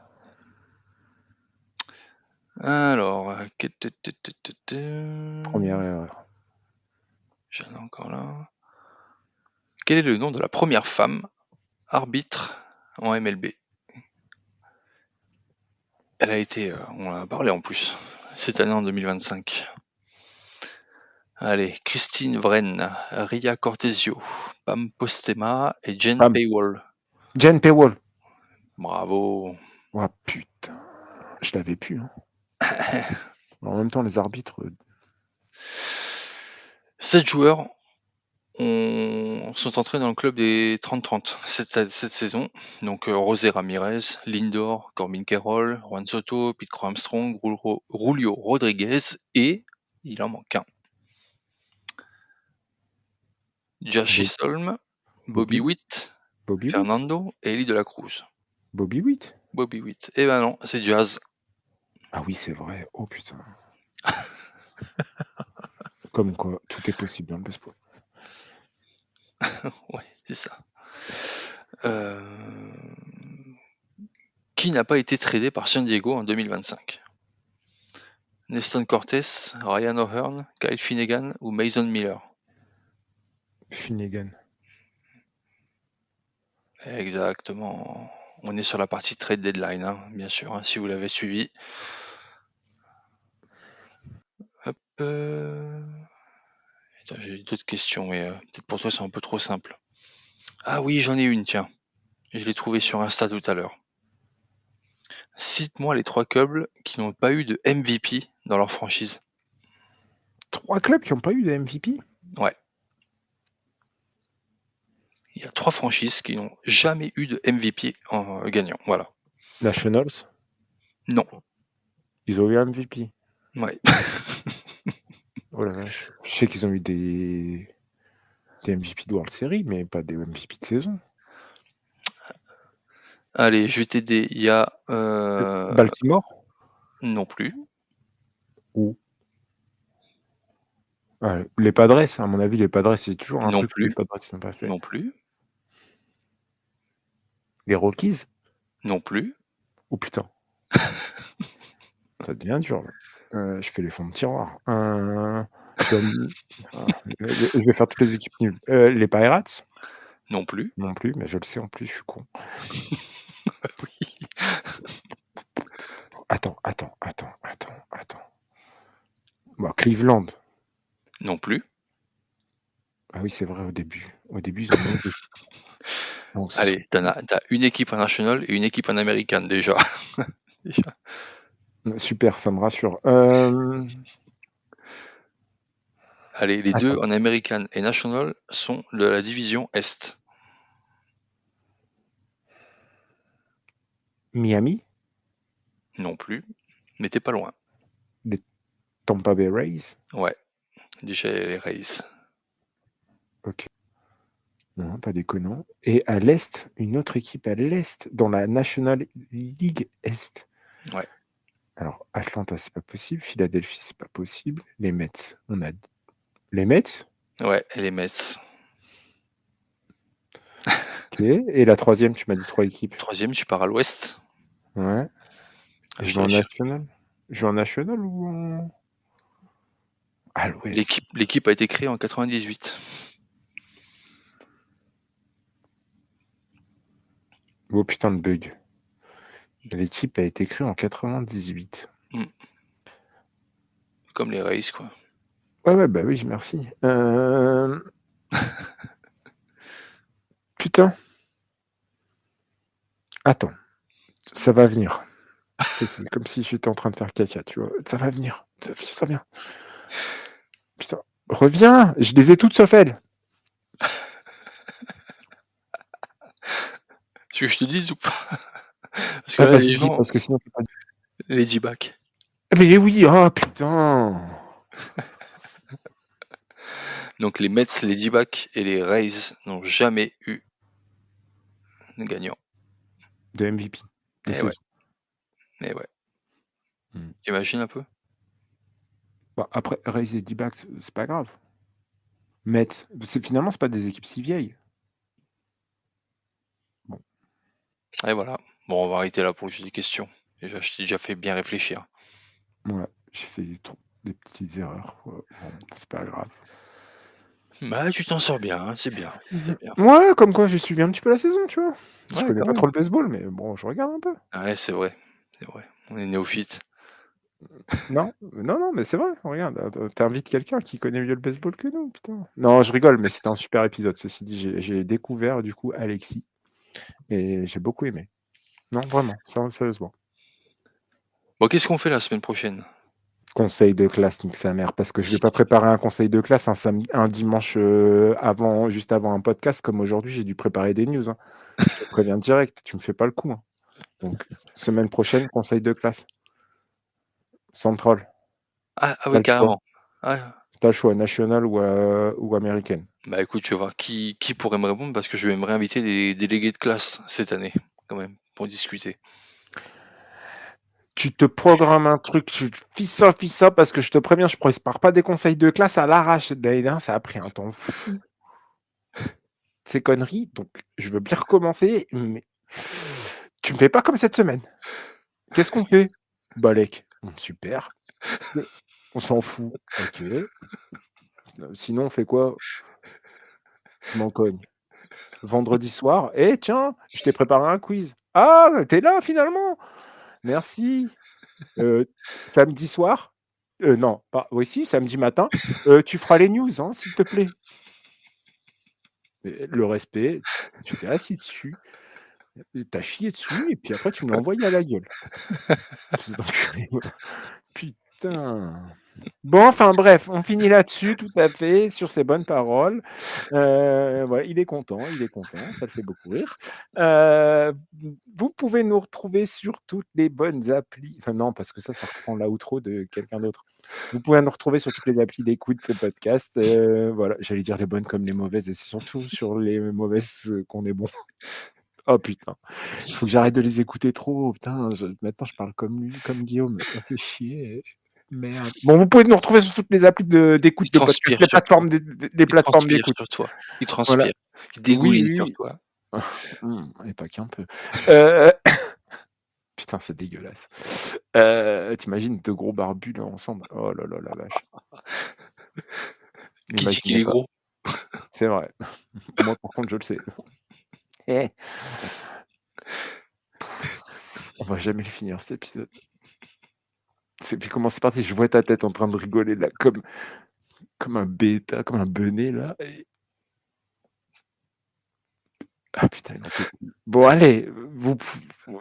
Alors, Première erreur. j'en ai encore là. Quel est le nom de la première femme arbitre en MLB? Elle a été, on en a parlé en plus, cette année en 2025. Allez, Christine Vren, Ria Cortesio, Pam Postema et Jen Paywall. Jen Paywall. Bravo. Oh putain. Je l'avais plus. Hein. En même temps, les arbitres. 7 joueurs sont entrés dans le club des 30-30 cette saison. Donc José Ramirez, Lindor, Corbin Carroll, Juan Soto, Pete Armstrong, Julio Rodriguez et il en manque un. Josh Chisholm, Bobby Witt, Fernando et Eli de la Cruz. Bobby Witt. Eh ben non, c'est Jazz. Ah oui, c'est vrai. Oh putain. Comme quoi, tout est possible dans le baseball. Ouais, c'est ça. Qui n'a pas été tradé par San Diego en 2025? Neston Cortés, Ryan O'Hearn, Kyle Finnegan ou Mason Miller? Finnegan. Exactement. On est sur la partie trade deadline, hein, bien sûr, hein, si vous l'avez suivi. Hop. Attends, j'ai d'autres questions, mais peut-être pour toi c'est un peu trop simple. Ah oui, j'en ai une, tiens. Je l'ai trouvée sur Insta tout à l'heure. Cite-moi les 3 clubs qui n'ont pas eu de MVP dans leur franchise. 3 clubs qui n'ont pas eu de MVP? Ouais. Il y a 3 franchises qui n'ont jamais eu de MVP en gagnant. Voilà. Nationals? Non. Ils ont eu un MVP. Ouais. Oh la vache. Je sais qu'ils ont eu des MVP de World Series, mais pas des MVP de saison. Allez, je vais t'aider. Il y a. Baltimore? Non plus. Ou les Padres, à mon avis, les Padres, c'est toujours un Non truc que les plus. Padres n'ont pas fait. Non plus. Les Rockies? Non plus. Oh putain. Ça devient dur. Je fais les fonds de tiroir. Je vais faire toutes les équipes nulles. Les Pirates? Non plus. Non plus, mais je le sais en plus, je suis con. Oui. Attends. Bon, Cleveland. Non plus. Ah oui, c'est vrai, au début. Au début, ils en ont eu des. Donc, Allez, t'as une équipe en national et une équipe en américaine déjà. Déjà. Super, ça me rassure. Allez, les deux Attends. en American et National sont de la division Est. Miami? Non plus. Mais t'es pas loin. Les Tampa Bay Rays? Ouais. Déjà les Rays. Ok. Non, pas déconnant. Et à l'Est, une autre équipe à l'Est, dans la National League Est. Ouais. Alors, Atlanta, c'est pas possible. Philadelphie, c'est pas possible. Les Mets, on a. Les Mets? Ouais, et les Mets. Ok. Et la troisième, tu m'as dit 3 équipes. Troisième, tu pars à l'Ouest. Ouais. Et je vais en National? Je vais en National ou en. À l'Ouest. L'équipe a été créée en 98. Oh putain de bug. L'équipe a été créée en 98. Comme les Rays, quoi. Ouais, bah oui, merci. Putain. Attends. Ça va venir. C'est comme si j'étais en train de faire caca, tu vois. Ça va venir. Ça vient. Putain. Reviens. Je les ai toutes sauf elle. Tu veux que je te dise ou pas? Parce que là, Vas-y, les dis, gens. parce que sinon c'est pas. Les D-back. Mais oui, oh putain. Donc les Mets, les D-back et les Rays n'ont jamais eu de gagnant. De MVP. De saison. Mais ouais. T'imagines un peu? Bah, après, Rays et D-backs, c'est pas grave. Mets, finalement, c'est pas des équipes si vieilles. Bon. Et voilà. Bon, on va arrêter là pour le jeu des questions. Déjà, je t'ai déjà fait bien réfléchir. Ouais, j'ai fait des petites erreurs. Ouais, bon, c'est pas grave. Bah, tu t'en sors bien, hein, c'est bien. C'est bien. Ouais, comme quoi j'ai suivi un petit peu la saison, tu vois. Je Ouais, connais quand pas même. trop le baseball, mais bon, je regarde un peu. Ouais, c'est vrai. C'est vrai. On est néophyte. Non, mais c'est vrai, regarde, t'invites quelqu'un qui connaît mieux le baseball que nous, putain. Non, je rigole, mais c'était un super épisode. Ceci dit, j'ai découvert du coup Alexis et j'ai beaucoup aimé. Non, vraiment, sérieusement. Bon, qu'est-ce qu'on fait la semaine prochaine? Conseil de classe, nique sa mère, parce que je vais pas préparer un conseil de classe un dimanche juste avant un podcast comme aujourd'hui, j'ai dû préparer des news. Hein. Je te préviens direct, tu me fais pas le coup. Hein. Donc, semaine prochaine, conseil de classe. Central. Ah T'as oui, le choix. carrément. Ah, T'as le choix, national ou américaine. bah écoute, tu vas voir qui pourrait me répondre parce que je vais me réinviter des délégués de classe cette année, quand même, pour discuter. Tu te programmes un truc, tu fais ça, parce que je te préviens, je prépare pas des conseils de classe à l'arrache. L'année dernière, ça a pris un temps fou. Ces conneries, donc je veux bien recommencer, mais tu me fais pas comme cette semaine. Qu'est-ce qu'on fait? Balek. Super. On s'en fout. OK. Sinon, on fait quoi? Je m'en cogne. Vendredi soir: «Eh tiens, je t'ai préparé un quiz». «Ah, tu es là finalement? Merci». Heu, Samedi soir? Non, pas oui si, samedi matin: «Tu feras les news, hein, s'il te plaît». Et le respect, tu t'es assis dessus, tu as chié dessus et puis après tu me l'as envoyé à la gueule. Espèce d'enculé. Putain. Bon, enfin bref, on finit là-dessus, tout à fait, sur ces bonnes paroles. Voilà, il est content, ça le fait beaucoup rire. Vous pouvez nous retrouver sur toutes les bonnes applis enfin non, parce que ça reprend l'outro de quelqu'un d'autre. Vous pouvez nous retrouver sur toutes les applis d'écoute de podcast, voilà, j'allais dire les bonnes comme les mauvaises et c'est surtout sur les mauvaises, qu'on est bon. Oh putain, il faut que j'arrête de les écouter trop, putain, maintenant je parle comme lui, comme Guillaume, ça fait chier. Merde. Bon, vous pouvez nous retrouver sur toutes les applis Il d'écoute de podcast, transpire les sur toi. plateformes les Il plateformes transpire d'écoute. sur toi. Il Voilà. transpire. Il Oui, dégouline sur oui. toi. Et pas qu'un peu. Heu, putain, c'est dégueulasse. Tu 2 gros barbus là ensemble. Oh là là, la vache. Qui dit qu'il Imaginez est pas. gros? C'est vrai. Moi par contre, je le sais. Eh! On va jamais le finir cet épisode. C'est puis comment c'est parti, je vois ta tête en train de rigoler là comme un bêta, comme un benet là et ah putain, il en peut plus. Bon allez, vous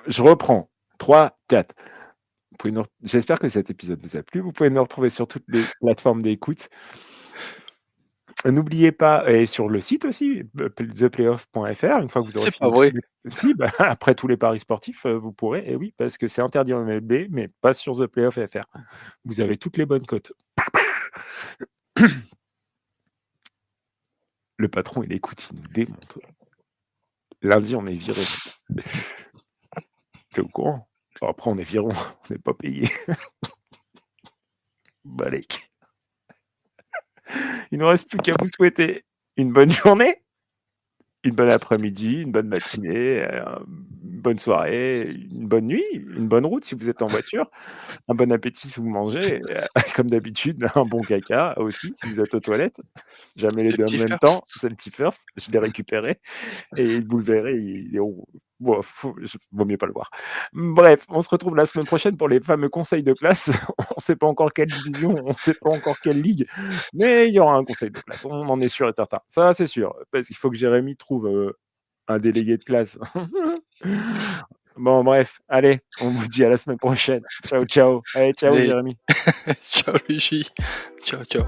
je reprends. 3, 4. Vous pouvez nous j'espère que cet épisode vous a plu. Vous pouvez nous retrouver sur toutes les plateformes d'écoute. N'oubliez pas et sur le site aussi, theplayoff.fr, une fois que vous aurez C'est pas fini tous vrai. les si, bah, après tous les paris sportifs, vous pourrez et oui, parce que c'est interdit en MLB, mais pas sur theplayoff.fr. Vous avez toutes les bonnes cotes. Le patron, il écoute, il nous démonte. Lundi, on est viré. Tu es au courant? Après, on est viré, on n'est pas payé. Balek. Il ne nous reste plus qu'à vous souhaiter une bonne journée, une bonne après-midi, une bonne matinée, une bonne soirée, une bonne nuit, une bonne route si vous êtes en voiture, un bon appétit si vous mangez, comme d'habitude, un bon caca aussi si vous êtes aux toilettes. Jamais les 2 en Safety même first. temps, safety first, je l'ai récupéré et vous le verrez, il est bon, vaut mieux pas le voir. Bref, on se retrouve la semaine prochaine pour les fameux conseils de classe. On sait pas encore quelle division, on sait pas encore quelle ligue, mais il y aura un conseil de classe, on en est sûr et certain. Ça, c'est sûr, parce qu'il faut que Jérémy trouve, un délégué de classe. Bon bref, allez, on vous dit à la semaine prochaine. Ciao, ciao. Allez, ciao Allez, Jérémy. ciao Luigi. Ciao, ciao.